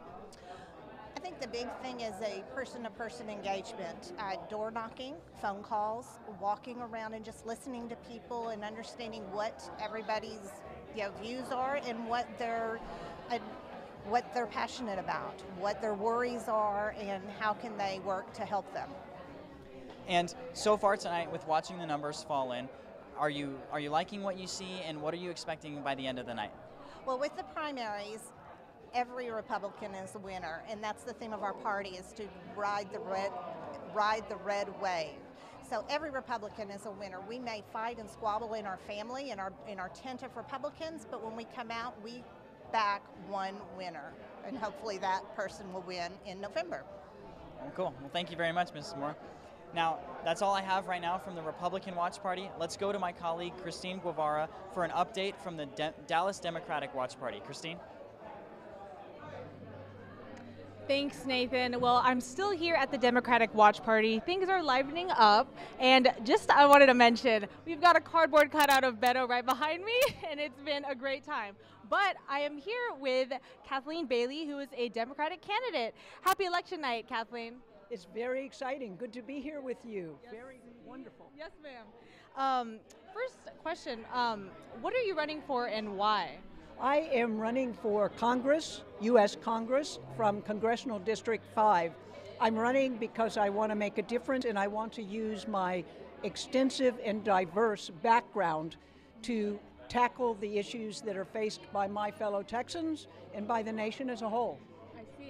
Speaker 16: I think the big thing is a person-to-person engagement, door knocking, phone calls, walking around and just listening to people and understanding what everybody's views are and what they're passionate about, what their worries are, and how can they work to help them.
Speaker 15: And so far tonight, with watching the numbers fall in, are you liking what you see, and what are you expecting by the end of the night?
Speaker 16: Well, with the primaries, every Republican is a winner, and that's the theme of our party, is to ride the red wave. So every Republican is a winner. We may fight and squabble in our family, in our tent of Republicans, but when we come out, we back one winner, and hopefully that person will win in November.
Speaker 15: Well, cool. Well, thank you very much, Mrs. Moore. Now, that's all I have right now from the Republican Watch Party. Let's go to my colleague, Kristine Guevara, for an update from the Dallas Democratic Watch Party. Kristine?
Speaker 19: Thanks, Nathan. Well, I'm still here at the Democratic Watch Party. Things are livening up, and I wanted to mention, we've got a cardboard cutout of Beto right behind me, and it's been a great time. But I am here with Kathleen Bailey, who is a Democratic candidate. Happy election night, Kathleen.
Speaker 20: It's very exciting. Good to be here with you. Yes. Very wonderful.
Speaker 19: Yes, ma'am. First question, what are you running for and why?
Speaker 20: I am running for Congress, U.S. Congress, from Congressional District 5. I'm running because I want to make a difference, and I want to use my extensive and diverse background to tackle the issues that are faced by my fellow Texans and by the nation as a whole.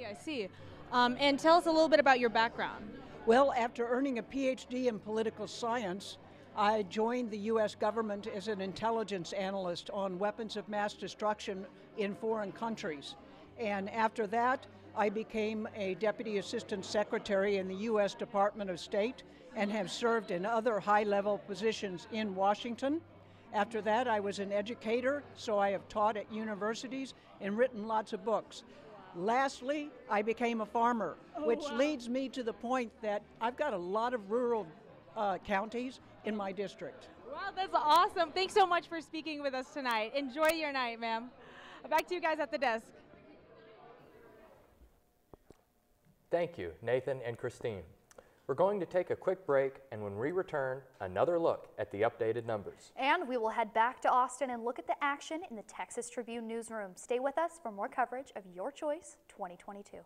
Speaker 19: I see. And tell us a little bit about your background.
Speaker 20: Well, after earning a PhD in political science, I joined the U.S. government as an intelligence analyst on weapons of mass destruction in foreign countries. And after that, I became a Deputy Assistant Secretary in the U.S. Department of State and have served in other high-level positions in Washington. After that, I was an educator, so I have taught at universities and written lots of books. Lastly, I became a farmer, which leads me to the point that I've got a lot of rural counties in my district.
Speaker 19: Wow, that's awesome. Thanks so much for speaking with us tonight. Enjoy your night, ma'am. Back to you guys at the desk.
Speaker 2: Thank you, Nathan and Kristine. We're going to take a quick break, and when we return, another look at the updated numbers.
Speaker 1: And we will head back to Austin and look at the action in the Texas Tribune newsroom. Stay with us for more coverage of Your Choice 2022.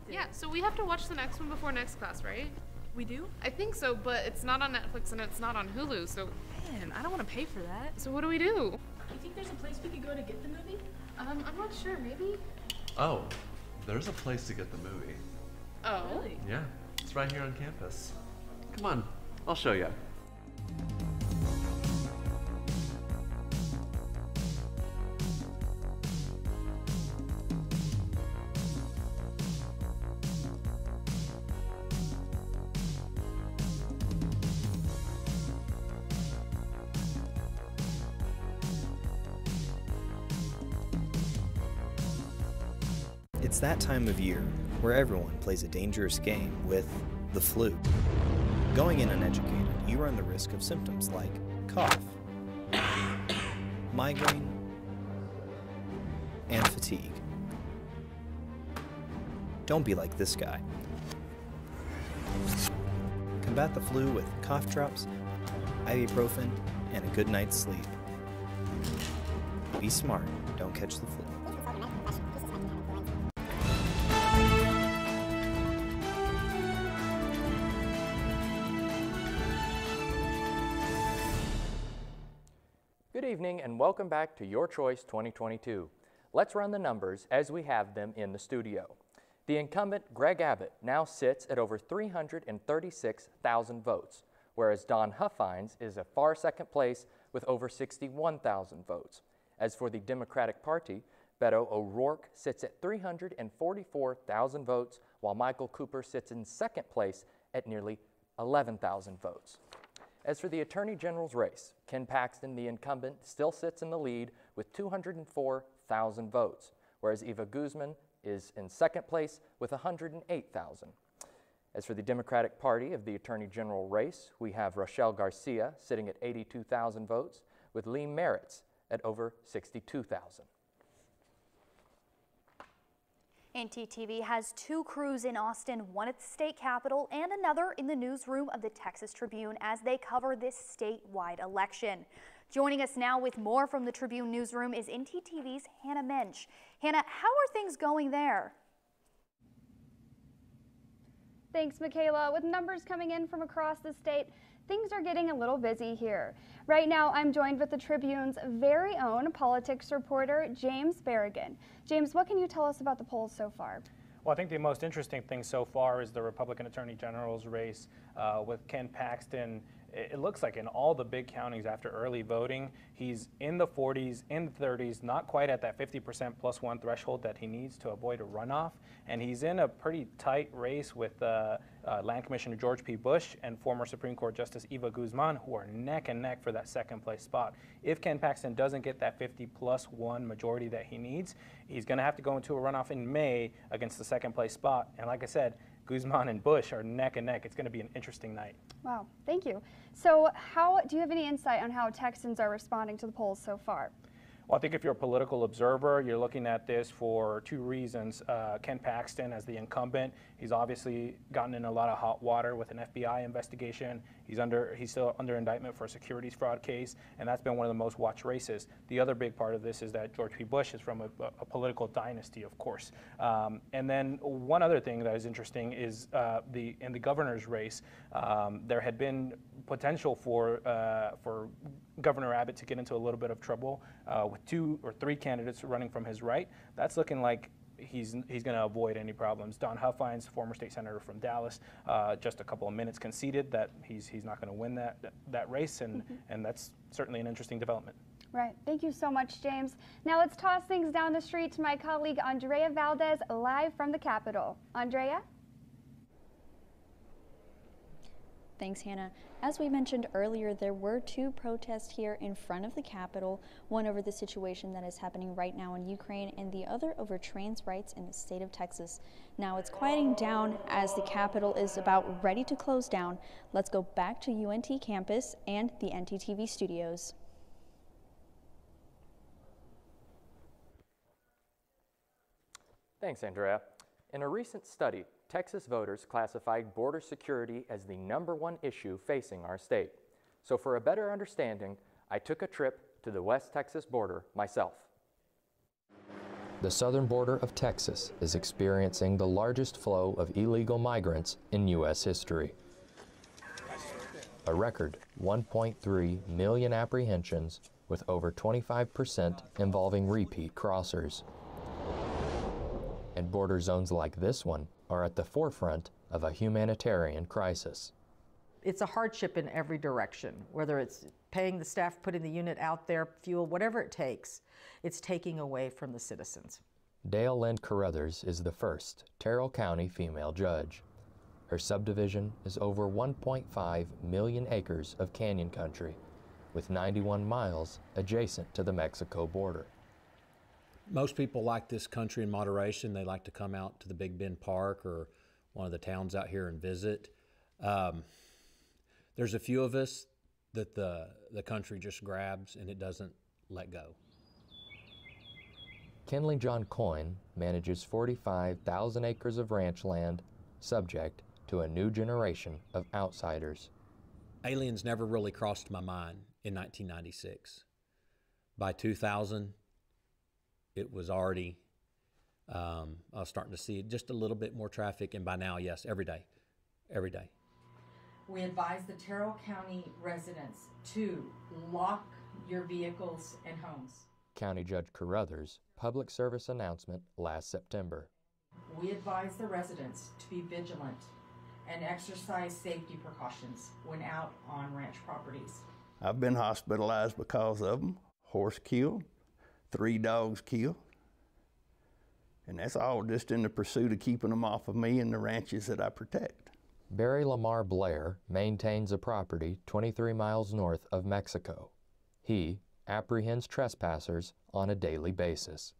Speaker 25: Yeah, so we have to watch the next one before next class, right?
Speaker 26: We do?
Speaker 25: I think so, but it's not on Netflix and it's not on Hulu, so...
Speaker 26: Man, I don't want to pay for that.
Speaker 25: So what do we do?
Speaker 26: You think there's a place we could go to get the movie?
Speaker 25: I'm not sure, maybe?
Speaker 27: Oh, there's a place to get the movie.
Speaker 25: Oh?
Speaker 26: Really?
Speaker 27: Yeah, it's right here on campus. Come on, I'll show you.
Speaker 28: It's that time of year where everyone plays a dangerous game with the flu.
Speaker 5: Going in uneducated, you run the risk of symptoms like cough, migraine, and fatigue. Don't be like this guy. Combat the flu with cough drops, ibuprofen, and a good night's sleep. Be smart, don't catch the flu.
Speaker 2: Good evening and welcome back to Your Choice 2022. Let's run the numbers as we have them in the studio. The incumbent, Greg Abbott, now sits at over 336,000 votes, whereas Don Huffines is a far second place with over 61,000 votes. As for the Democratic Party, Beto O'Rourke sits at 344,000 votes, while Michael Cooper sits in second place at nearly 11,000 votes. As for the Attorney General's race, Ken Paxton, the incumbent, still sits in the lead with 204,000 votes, whereas Eva Guzman is in second place with 108,000. As for the Democratic Party of the Attorney General race, we have Rochelle Garcia sitting at 82,000 votes, with Lee Merritt's at over 62,000.
Speaker 1: NtTV has two crews in Austin, one at the state capitol and another in the newsroom of the Texas Tribune as they cover this statewide election. Joining us now with more from the Tribune newsroom is NtTV's Hannah Minch. Hannah, how are things going there?
Speaker 6: Thanks, Michaela. With numbers coming in from across the state, things are getting a little busy here. Right now, I'm joined with the Tribune's very own politics reporter, James Berrigan. James, what can you tell us about the polls so far?
Speaker 7: Well, I think the most interesting thing so far is the Republican Attorney General's race with Ken Paxton. It looks like in all the big counties after early voting, he's in the 40s, in the 30s, not quite at that 50% plus one threshold that he needs to avoid a runoff. And he's in a pretty tight race with Land Commissioner George P. Bush and former Supreme Court Justice Eva Guzman, who are neck and neck for that second place spot. If Ken Paxton doesn't get that 50+1 majority that he needs, he's going to have to go into a runoff in May against the second place spot. And like I said, Guzman and Bush are neck and neck. It's going to be an interesting night.
Speaker 6: Wow, thank you. So do you have any insight on how Texans are responding to the polls so far?
Speaker 7: Well, I think if you're a political observer, you're looking at this for two reasons. Ken Paxton, as the incumbent, he's obviously gotten in a lot of hot water with an FBI investigation. He's still under indictment for a securities fraud case, and that's been one of the most watched races. The other big part of this is that George P. Bush is from a political dynasty, of course. And then one other thing that is interesting is in the governor's race, there had been potential for Governor Abbott to get into a little bit of trouble with 2 or 3 candidates running from his right. That's looking like he's going to avoid any problems. Don Huffines, former state senator from Dallas, just a couple of minutes conceded that he's not going to win that race, and that's certainly an interesting development.
Speaker 6: Right. Thank you so much, James. Now let's toss things down the street to my colleague Andrea Valdez, live from the Capitol. Andrea?
Speaker 12: Thanks, Hannah. As we mentioned earlier, there were 2 protests here in front of the Capitol, one over the situation that is happening right now in Ukraine and the other over trans rights in the state of Texas. Now it's quieting down as the Capitol is about ready to close down. Let's go back to UNT campus and the NtTV studios.
Speaker 2: Thanks, Andrea. In a recent study, Texas voters classified border security as the #1 issue facing our state. So for a better understanding, I took a trip to the West Texas border myself. The southern border of Texas is experiencing the largest flow of illegal migrants in U.S. history. A record 1.3 million apprehensions, with over 25% involving repeat crossers. And border zones like this one are at the forefront of a humanitarian crisis.
Speaker 8: It's a hardship in every direction, whether it's paying the staff, putting the unit out there, fuel, whatever it takes, it's taking away from the citizens.
Speaker 2: Dale Lynn Carruthers is the first Terrell County female judge. Her subdivision is over 1.5 million acres of canyon country, with 91 miles adjacent to the Mexico border.
Speaker 10: Most people like this country in moderation. They like to come out to the Big Bend Park or one of the towns out here and visit. There's a few of us that the country just grabs and it doesn't let go.
Speaker 2: Kenley John Coyne manages 45,000 acres of ranch land, subject to a new generation of outsiders.
Speaker 10: Aliens never really crossed my mind in 1996. By 2000, it was already, I was starting to see just a little bit more traffic, and by now, yes, every day, every day.
Speaker 8: We advise the Terrell County residents to lock your vehicles and homes.
Speaker 2: County Judge Carruthers' public service announcement last September.
Speaker 8: We advise the residents to be vigilant and exercise safety precautions when out on ranch properties.
Speaker 4: I've been hospitalized because of them. Horse killed, 3 dogs killed. And that's all just in the pursuit of keeping them off of me and the ranches that I protect.
Speaker 2: Barry Lamar Blair maintains a property 23 miles north of Mexico. He apprehends trespassers on a daily basis.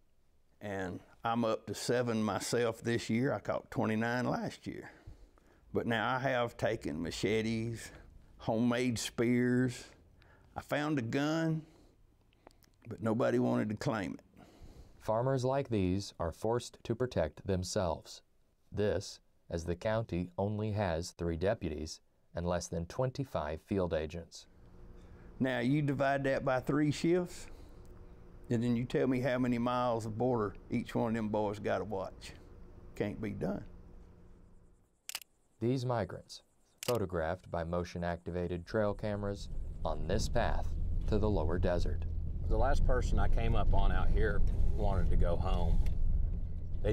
Speaker 4: And I'm up to 7 myself this year. I caught 29 last year. But now I have taken machetes, homemade spears. I found a gun, but nobody wanted to claim it.
Speaker 2: Farmers like these are forced to protect themselves. This, as the county only has 3 deputies and less than 25 field agents.
Speaker 4: Now you divide that by 3 shifts, and then you tell me how many miles of border each one of them boys got to watch. Can't be done.
Speaker 2: These migrants, photographed by motion-activated trail cameras on this path to the lower desert.
Speaker 10: The last person I came up on out here wanted to go home. I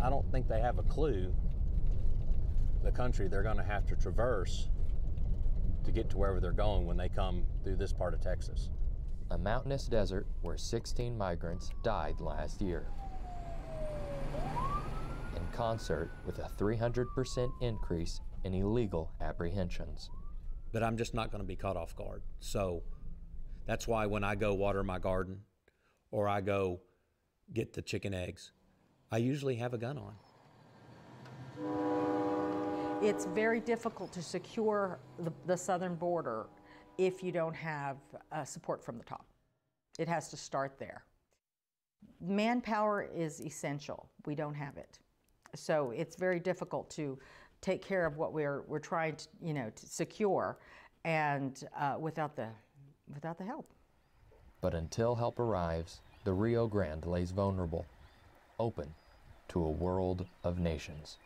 Speaker 10: don't think they have a clue the country they're going to have to traverse to get to wherever they're going when they come through this part of Texas.
Speaker 2: A mountainous desert where 16 migrants died last year. In concert with a 300% increase in illegal apprehensions.
Speaker 10: But I'm just not going to be caught off guard. So that's why when I go water my garden or I go get the chicken eggs, I usually have a gun on.
Speaker 8: It's very difficult to secure the southern border if you don't have support from the top. It has to start there. Manpower is essential. We don't have it. So it's very difficult to take care of what we're trying to, to secure, and without the help.
Speaker 2: But until help arrives, the Rio Grande lays vulnerable, open to a world of nations.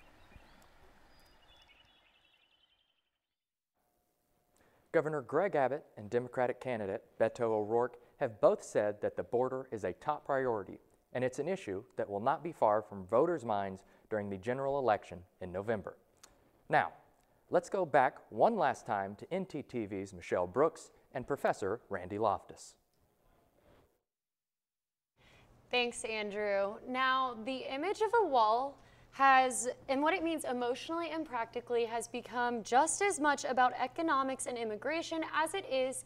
Speaker 2: Governor Greg Abbott and Democratic candidate Beto O'Rourke have both said that the border is a top priority, and it's an issue that will not be far from voters' minds during the general election in November. Now, let's go back one last time to NtTV's Michelle Brooks and Professor Randy Loftus.
Speaker 17: Thanks, Andrew. Now, the image of a wall has, and what it means emotionally and practically, has become just as much about economics and immigration as it is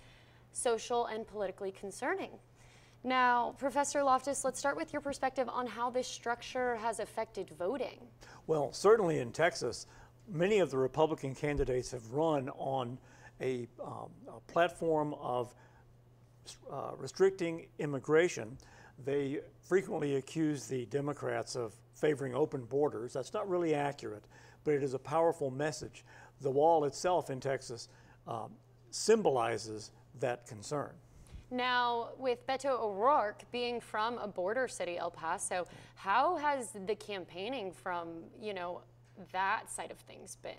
Speaker 17: social and politically concerning. Now, Professor Loftus, let's start with your perspective on how this structure has affected voting.
Speaker 18: Well, certainly in Texas, many of the Republican candidates have run on a platform of restricting immigration. They frequently accuse the Democrats of favoring open borders. That's not really accurate, but it is a powerful message. The wall itself in Texas symbolizes that concern.
Speaker 17: Now, with Beto O'Rourke being from a border city, El Paso, how has the campaigning from, that side of things been?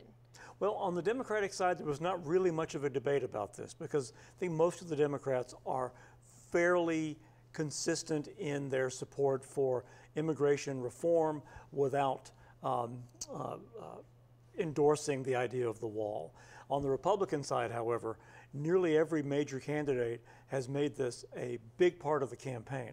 Speaker 18: Well, on the Democratic side, there was not really much of a debate about this because I think most of the Democrats are fairly consistent in their support for immigration reform without endorsing the idea of the wall. On the Republican side, however, nearly every major candidate has made this a big part of the campaign.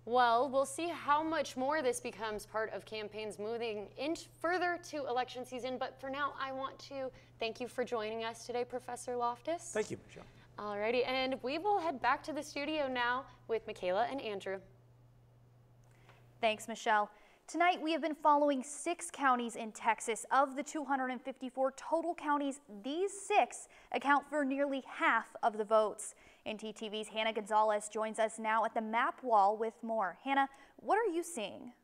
Speaker 17: Well, we'll see how much more this becomes part of campaigns moving in further to election season. But for now, I want to thank you for joining us today, Professor Loftus.
Speaker 18: Thank you, Michelle.
Speaker 17: Alrighty, and we will head back to the studio now with Michaela and Andrew.
Speaker 1: Thanks, Michelle. Tonight, we have been following 6 counties in Texas. Of the 254 total counties, these 6 account for nearly half of the votes. NtTV's Hannah Gonzales joins us now at the map wall with more. Hannah, what are you seeing?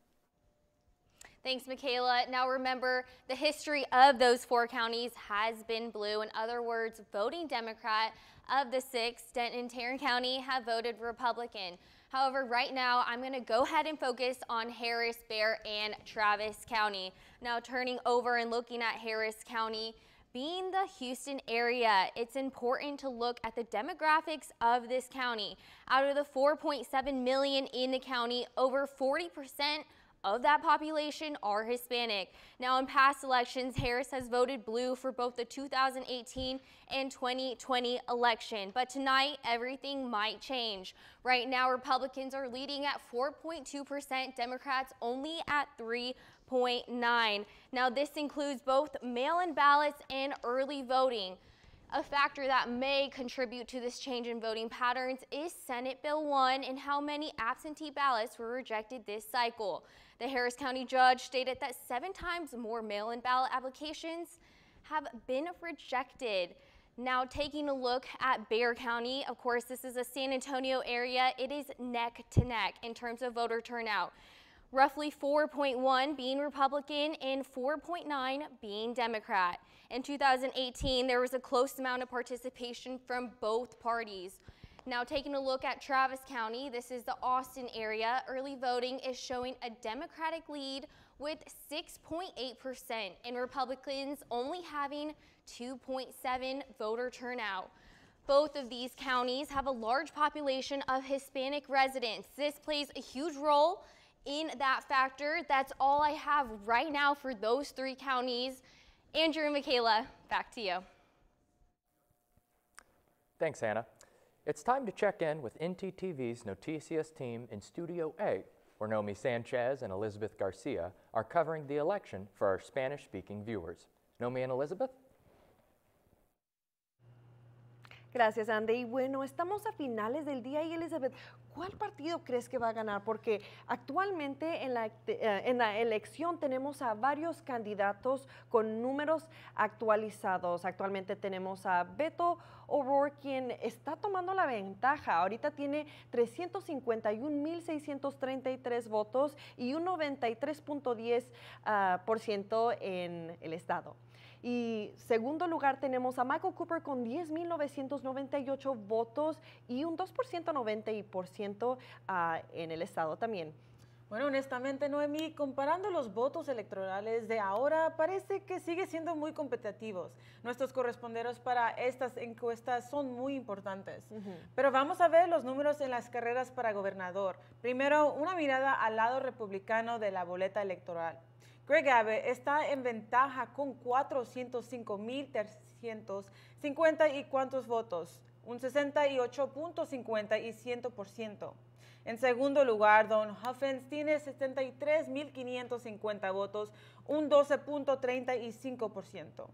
Speaker 9: Thanks, Michaela. Now remember, the history of those 4 counties has been blue. In other words, voting Democrat. Of the 6, Denton and Tarrant County have voted Republican. However, right now, I'm going to go ahead and focus on Harris, Bexar, and Travis County. Now turning over and looking at Harris County, being the Houston area, it's important to look at the demographics of this county. Out of the 4.7 million in the county, over 40% of that population are Hispanic. Now, in past elections, Harris has voted blue for both the 2018 and 2020 election. But tonight, everything might change. Right now, Republicans are leading at 4.2%, Democrats only at 3.9%. Now, this includes both mail-in ballots and early voting. A factor that may contribute to this change in voting patterns is Senate Bill 1 and how many absentee ballots were rejected this cycle. The Harris County judge stated that 7 times more mail-in ballot applications have been rejected. Now taking a look at Bexar County, of course, this is a San Antonio area. It is neck to neck in terms of voter turnout. Roughly 4.1 being Republican and 4.9 being Democrat. In 2018, there was a close amount of participation from both parties. Now taking a look at Travis County, this is the Austin area. Early voting is showing a Democratic lead with 6.8% and Republicans only having 2.7 voter turnout. Both of these counties have a large population of Hispanic residents. This plays a huge role in that factor. That's all I have right now for those 3 counties. Andrew and Michaela, back to you.
Speaker 2: Thanks, Hannah. It's time to check in with NtTV's Noticias team in Studio A, where Nomi Sanchez and Elizabeth Garcia are covering the election for our Spanish-speaking viewers. Nomi and Elizabeth?
Speaker 11: Gracias, Andy. Y bueno, estamos a finales del día y Elizabeth, ¿cuál partido crees que va a ganar? Porque actualmente en la elección tenemos a varios candidatos con números actualizados. Actualmente tenemos a Beto O'Rourke, quien está tomando la ventaja. Ahorita tiene 351,633 votos y un 93.10% en el estado. Y segundo lugar tenemos a Michael Cooper con 10,998 votos y un 2% 90% en el estado también.
Speaker 13: Bueno, honestamente, Noemí, comparando los votos electorales de ahora, parece que sigue siendo muy competitivos. Nuestros corresponsales para estas encuestas son muy importantes. Pero vamos a ver los números en las carreras para gobernador. Primero, una mirada al lado republicano de la boleta electoral. Greg Abbott está en ventaja con 405,350 y cuántos votos, un 68.50 y 100%. En segundo lugar, Don Huffins tiene 73,550 votos, un 12.35%.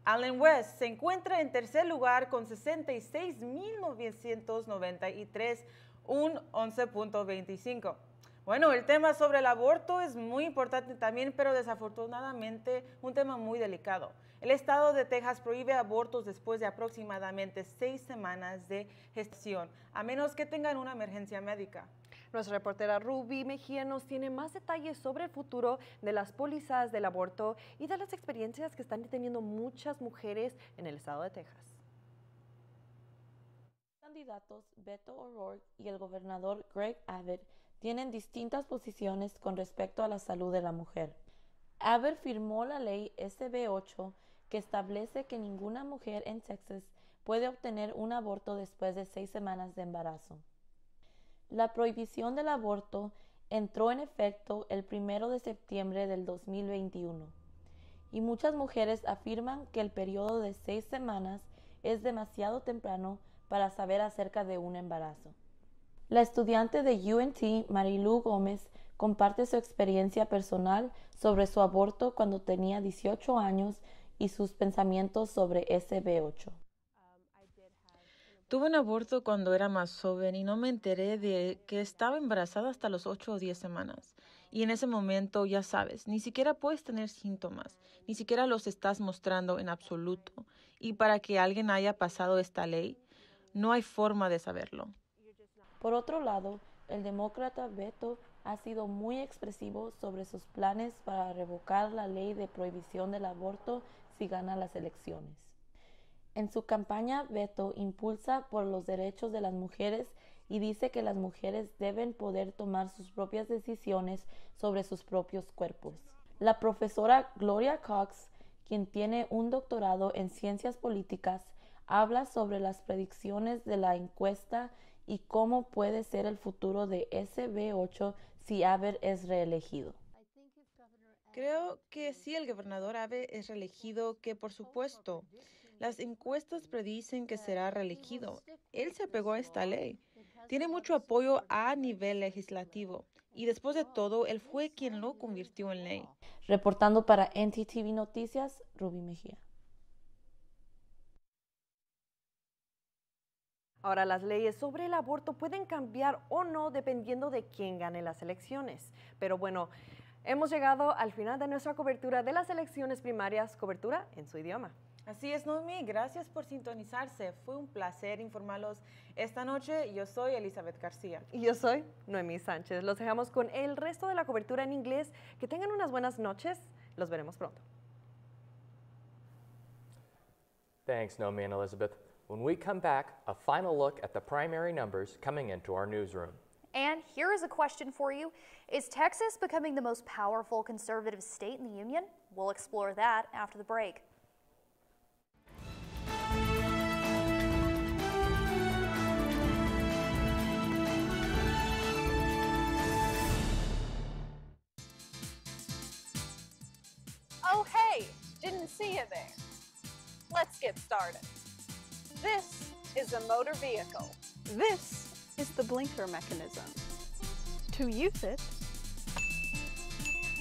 Speaker 13: Allen West se encuentra en tercer lugar con 66,993, un 11.25%. Bueno, el tema sobre el aborto es muy importante también, pero desafortunadamente un tema muy delicado. El estado de Texas prohíbe abortos después de aproximadamente 6 semanas de gestación, a menos que tengan una emergencia médica.
Speaker 11: Nuestra reportera Ruby Mejía nos tiene más detalles sobre el futuro de las pólizas del aborto y de las experiencias que están teniendo muchas mujeres en el estado de Texas.
Speaker 14: Los candidatos Beto O'Rourke y el gobernador Greg Abbott tienen distintas posiciones con respecto a la salud de la mujer. Abbott firmó la ley SB 8 que establece que ninguna mujer en Texas puede obtener un aborto después de 6 semanas de embarazo. La prohibición del aborto entró en efecto el 1 de septiembre del 2021 y muchas mujeres afirman que el periodo de 6 semanas es demasiado temprano para saber acerca de un embarazo. La estudiante de UNT, Marilu Gómez, comparte su experiencia personal sobre su aborto cuando tenía 18 años y sus pensamientos sobre SB 8.
Speaker 21: Tuve un aborto cuando era más joven y no me enteré de que estaba embarazada hasta los 8 o 10 semanas.
Speaker 13: Y en ese momento, ya sabes, ni siquiera puedes tener síntomas, ni siquiera los estás mostrando en absoluto. Y para que alguien haya pasado esta ley, no hay forma de saberlo.
Speaker 14: Por otro lado, el demócrata Beto ha sido muy expresivo sobre sus planes para revocar la ley de prohibición del aborto si gana las elecciones. En su campaña, Beto impulsa por los derechos de las mujeres y dice que las mujeres deben poder tomar sus propias decisiones sobre sus propios cuerpos. La profesora Gloria Cox, quien tiene un doctorado en ciencias políticas, habla sobre las predicciones de la encuesta y cómo puede ser el futuro de SB8 si Abbott es reelegido.
Speaker 13: Creo que si el gobernador Abbott es reelegido, que por supuesto, las encuestas predicen que será reelegido. Él se apegó a esta ley. Tiene mucho apoyo a nivel legislativo. Y después de todo, él fue quien lo convirtió en ley.
Speaker 14: Reportando para NtTV Noticias, Ruby Mejía.
Speaker 11: Ahora, las leyes sobre el aborto pueden cambiar o no dependiendo de quién gane las elecciones. Pero bueno, hemos llegado al final de nuestra cobertura de las elecciones primarias, cobertura en su idioma.
Speaker 13: Así es, Noemí, gracias por sintonizarse. Fue un placer informarlos esta noche. Yo soy Elizabeth García.
Speaker 11: Y yo soy Noemí Sánchez. Los dejamos con el resto de la cobertura en inglés. Que tengan unas buenas noches. Los veremos pronto.
Speaker 2: Thanks, Noemí and Elizabeth. When we come back, a final look at the primary numbers coming into our newsroom.
Speaker 1: And here is a question for you. Is Texas becoming the most powerful conservative state in the union? We'll explore that after the break.
Speaker 3: Oh, hey, didn't see you there. Let's get started. This is a motor vehicle. This is the blinker mechanism. To use it,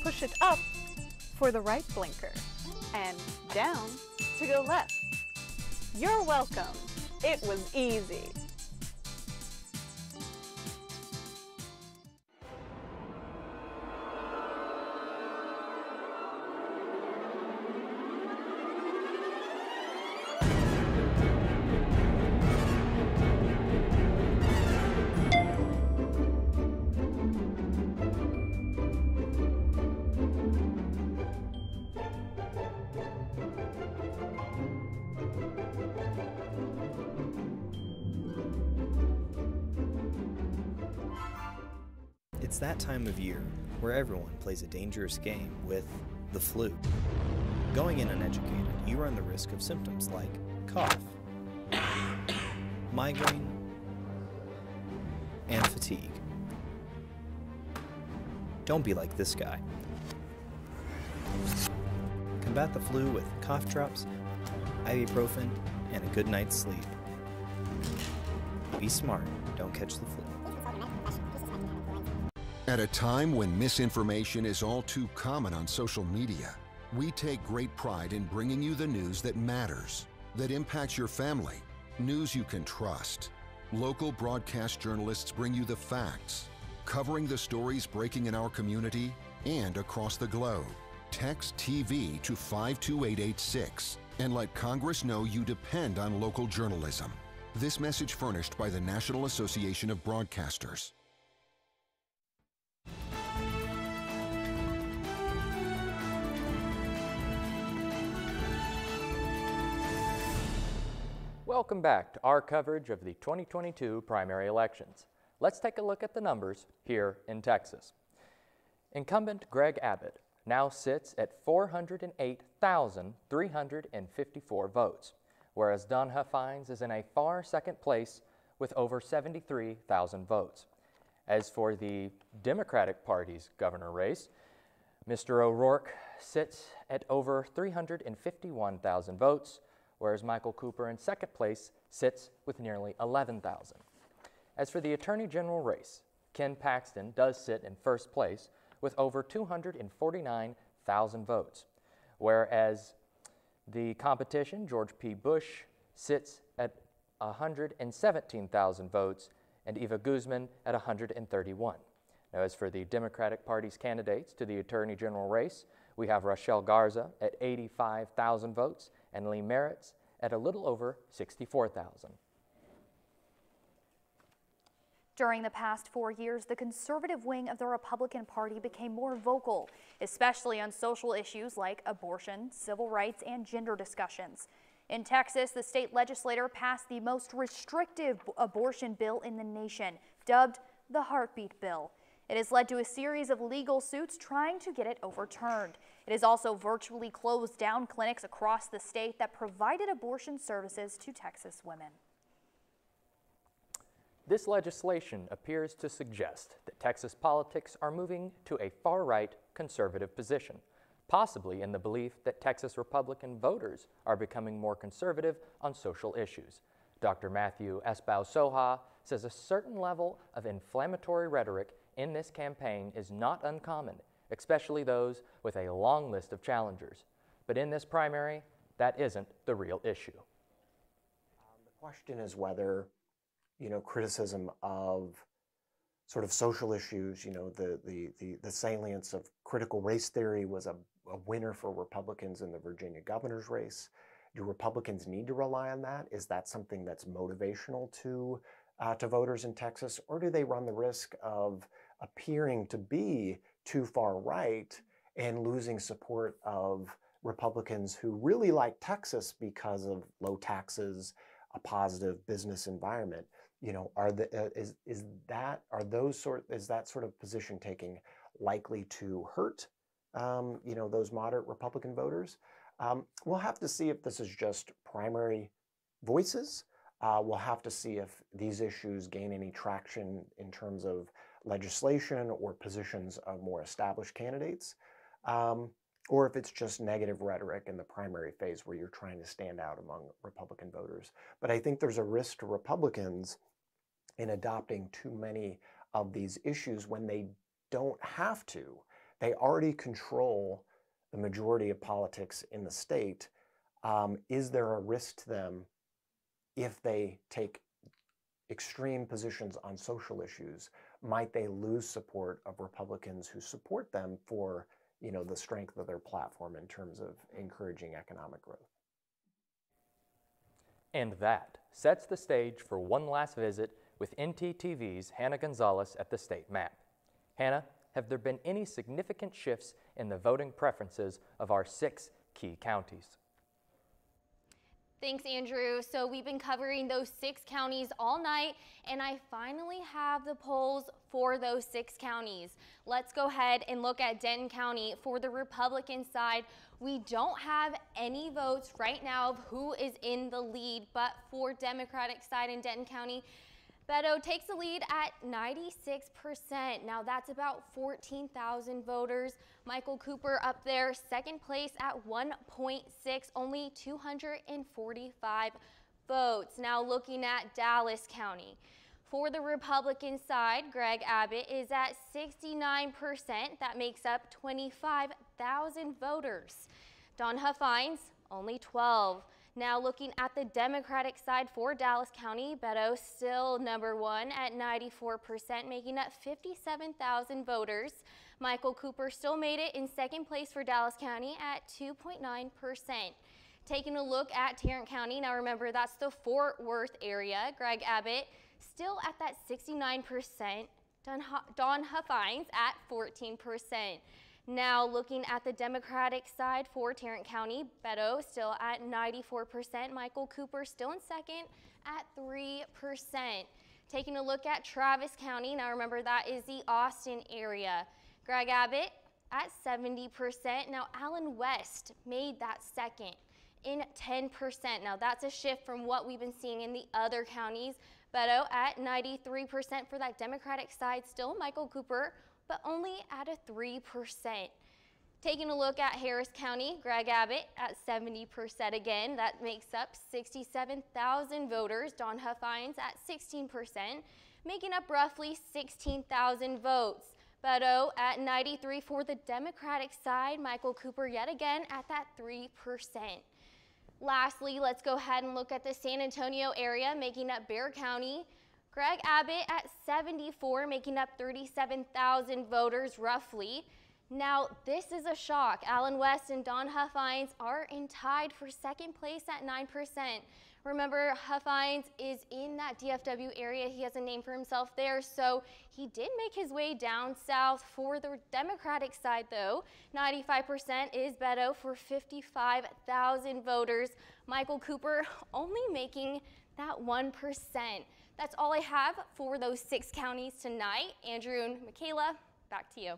Speaker 3: push it up for the right blinker and down to go left. You're welcome. It was easy.
Speaker 5: It's that time of year where everyone plays a dangerous game with the flu. Going in uneducated, you run the risk of symptoms like cough, migraine, and fatigue. Don't be like this guy. Combat the flu with cough drops, ibuprofen, and a good night's sleep. Be smart, don't catch the flu.
Speaker 15: At a time when misinformation is all too common on social media, we take great pride in bringing you the news that matters, that impacts your family, news you can trust. Local broadcast journalists bring you the facts, covering the stories breaking in our community and across the globe. Text TV to 52886 and let Congress know you depend on local journalism. This message furnished by the National Association of Broadcasters.
Speaker 2: Welcome back to our coverage of the 2022 primary elections. Let's take a look at the numbers here in Texas. Incumbent Greg Abbott now sits at 408,354 votes, whereas Donha Fines is in a far second place with over 73,000 votes. As for the Democratic Party's governor race, Mr. O'Rourke sits at over 351,000 votes, whereas Michael Cooper in second place sits with nearly 11,000. As for the Attorney General race, Ken Paxton does sit in first place with over 249,000 votes, whereas the competition, George P. Bush, sits at 117,000 votes and Eva Guzman at 131. Now, as for the Democratic Party's candidates to the Attorney General race, we have Rochelle Garza at 85,000 votes and Lee Merritt's at a little over 64,000.
Speaker 1: During the past 4 years, the conservative wing of the Republican Party became more vocal, especially on social issues like abortion, civil rights, and gender discussions. In Texas, the state legislature passed the most restrictive abortion bill in the nation, dubbed the Heartbeat Bill. It has led to a series of legal suits trying to get it overturned. It has also virtually closed down clinics across the state that provided abortion services to Texas women.
Speaker 2: This legislation appears to suggest that Texas politics are moving to a far-right conservative position, possibly in the belief that Texas Republican voters are becoming more conservative on social issues. Dr. Matthew Espow-Soha says a certain level of inflammatory rhetoric in this campaign is not uncommon, especially those with a long list of challengers. But in this primary, that isn't the real issue.
Speaker 16: The question is whether criticism of sort of social issues, the salience of critical race theory was a winner for Republicans in the Virginia governor's race. Do Republicans need to rely on that? Is that something that's motivational to voters in Texas, or do they run the risk of appearing to be too far right and losing support of Republicans who really like Texas because of low taxes, a positive business environment? Is that sort of position taking likely to hurt those moderate Republican voters? We'll have to see if this is just primary voices. We'll have to see if these issues gain any traction in terms of legislation or positions of more established candidates, or if it's just negative rhetoric in the primary phase where you're trying to stand out among Republican voters. But I think there's a risk to Republicans in adopting too many of these issues when they don't have to. They already control the majority of politics in the state. Is there a risk to them if they take extreme positions on social issues? Might they lose support of Republicans who support them for the strength of their platform in terms of encouraging economic growth?
Speaker 2: And that sets the stage for one last visit with NtTV's Hannah Gonzales at the state map. Hannah, have there been any significant shifts in the voting preferences of our 6 key counties?
Speaker 9: Thanks, Andrew. So we've been covering those 6 counties all night, and I finally have the polls for those 6 counties. Let's go ahead and look at Denton County. For the Republican side, we don't have any votes right now of who is in the lead, but for Democratic side in Denton County, Beto takes the lead at 96%. Now that's about 14,000 voters. Michael Cooper up there, second place at 1.6, only 245 votes. Now looking at Dallas County. For the Republican side, Greg Abbott is at 69%. That makes up 25,000 voters. Don Huffines, only 12. Now looking at the Democratic side for Dallas County, Beto still number 1 at 94%, making up 57,000 voters. Michael Cooper still made it in second place for Dallas County at 2.9%. Taking a look at Tarrant County, now remember that's the Fort Worth area. Greg Abbott still at that 69%. Don Huffines at 14%. Now looking at the Democratic side for Tarrant County, Beto still at 94%. Michael Cooper still in second at 3%. Taking a look at Travis County, now remember that is the Austin area. Greg Abbott at 70%. Now Allen West made that second in 10%. Now that's a shift from what we've been seeing in the other counties. Beto at 93% for that Democratic side still. Michael Cooper, but only at a 3%. Taking a look at Harris County, Greg Abbott at 70% again. That makes up 67,000 voters. Don Huffines at 16%, making up roughly 16,000 votes. Beto at 93% for the Democratic side. Michael Cooper yet again at that 3%. Lastly, let's go ahead and look at the San Antonio area, making up Bexar County. Greg Abbott at 74, making up 37,000 voters roughly. Now, this is a shock. Alan West and Don Huffines are tied for second place at 9%. Remember, Huffines is in that DFW area. He has a name for himself there, so he did make his way down south. For the Democratic side, though, 95% is Beto for 55,000 voters. Michael Cooper only making that 1%. That's all I have for those 6 counties tonight. Andrew and Michaela, back to you.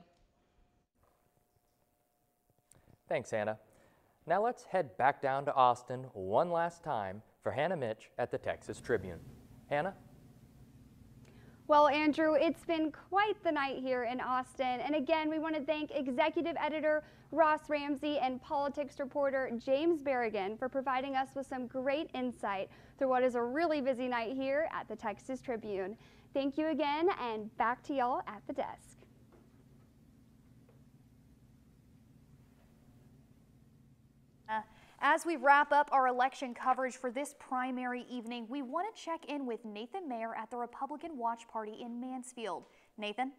Speaker 2: Thanks, Hannah. Now let's head back down to Austin one last time for Hannah Minch at the Texas Tribune. Hannah?
Speaker 6: Well, Andrew, it's been quite the night here in Austin. And again, we want to thank executive editor Ross Ramsey and politics reporter James Berrigan for providing us with some great insight through what is a really busy night here at the Texas Tribune. Thank you again, and back to y'all at the desk.
Speaker 1: As we wrap up our election coverage for this primary evening, we want to check in with Nathan Mayer at the Republican Watch Party in Mansfield. Nathan?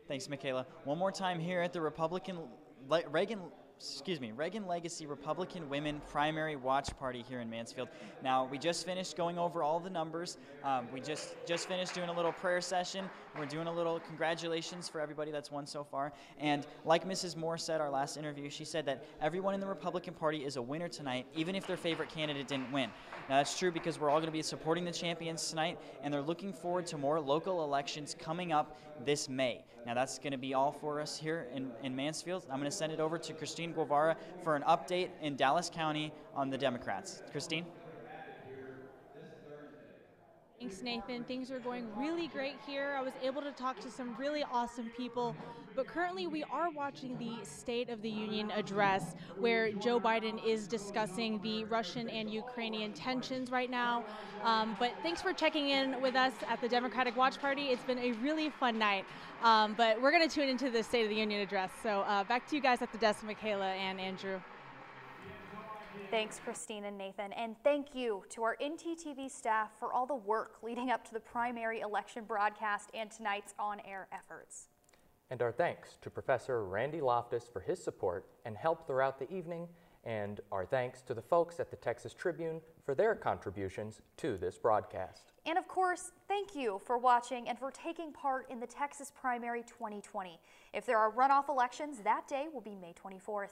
Speaker 19: Thanks, Michaela. One more time here at the Reagan Legacy Republican Women Primary Watch Party here in Mansfield. Now, we just finished going over all the numbers. We just finished doing a little prayer session. We're doing a little congratulations for everybody that's won so far. And like Mrs. Moore said, our last interview, she said that everyone in the Republican Party is a winner tonight, even if their favorite candidate didn't win. Now, that's true because we're all going to be supporting the champions tonight, and they're looking forward to more local elections coming up this May. Now, that's going to be all for us here in Mansfield. I'm going to send it over to Kristine Guevara for an update in Dallas County on the Democrats. Kristine?
Speaker 20: Thanks, Nathan. Things are going really great here. I was able to talk to some really awesome people, but currently we are watching the State of the Union address where Joe Biden is discussing the Russian and Ukrainian tensions right now. But thanks for checking in with us at the Democratic Watch Party. It's been a really fun night, but we're going to tune into the State of the Union address. So back to you guys at the desk, Michaela and Andrew.
Speaker 1: Thanks, Kristine and Nathan, and thank you to our NtTV staff for all the work leading up to the primary election broadcast and tonight's on-air efforts.
Speaker 2: And our thanks to Professor Randy Loftus for his support and help throughout the evening, and our thanks to the folks at the Texas Tribune for their contributions to this broadcast.
Speaker 1: And of course, thank you for watching and for taking part in the Texas primary 2020. If there are runoff elections, that day will be May 24th.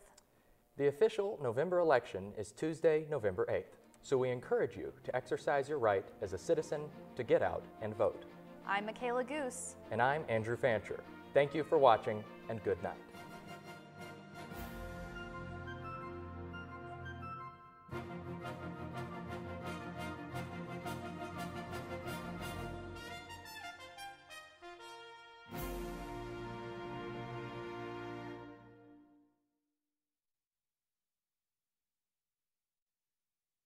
Speaker 2: The official November election is Tuesday, November 8th, so we encourage you to exercise your right as a citizen to get out and vote.
Speaker 1: I'm Makalya Goos.
Speaker 2: And I'm Andrew Fancher. Thank you for watching, and good night.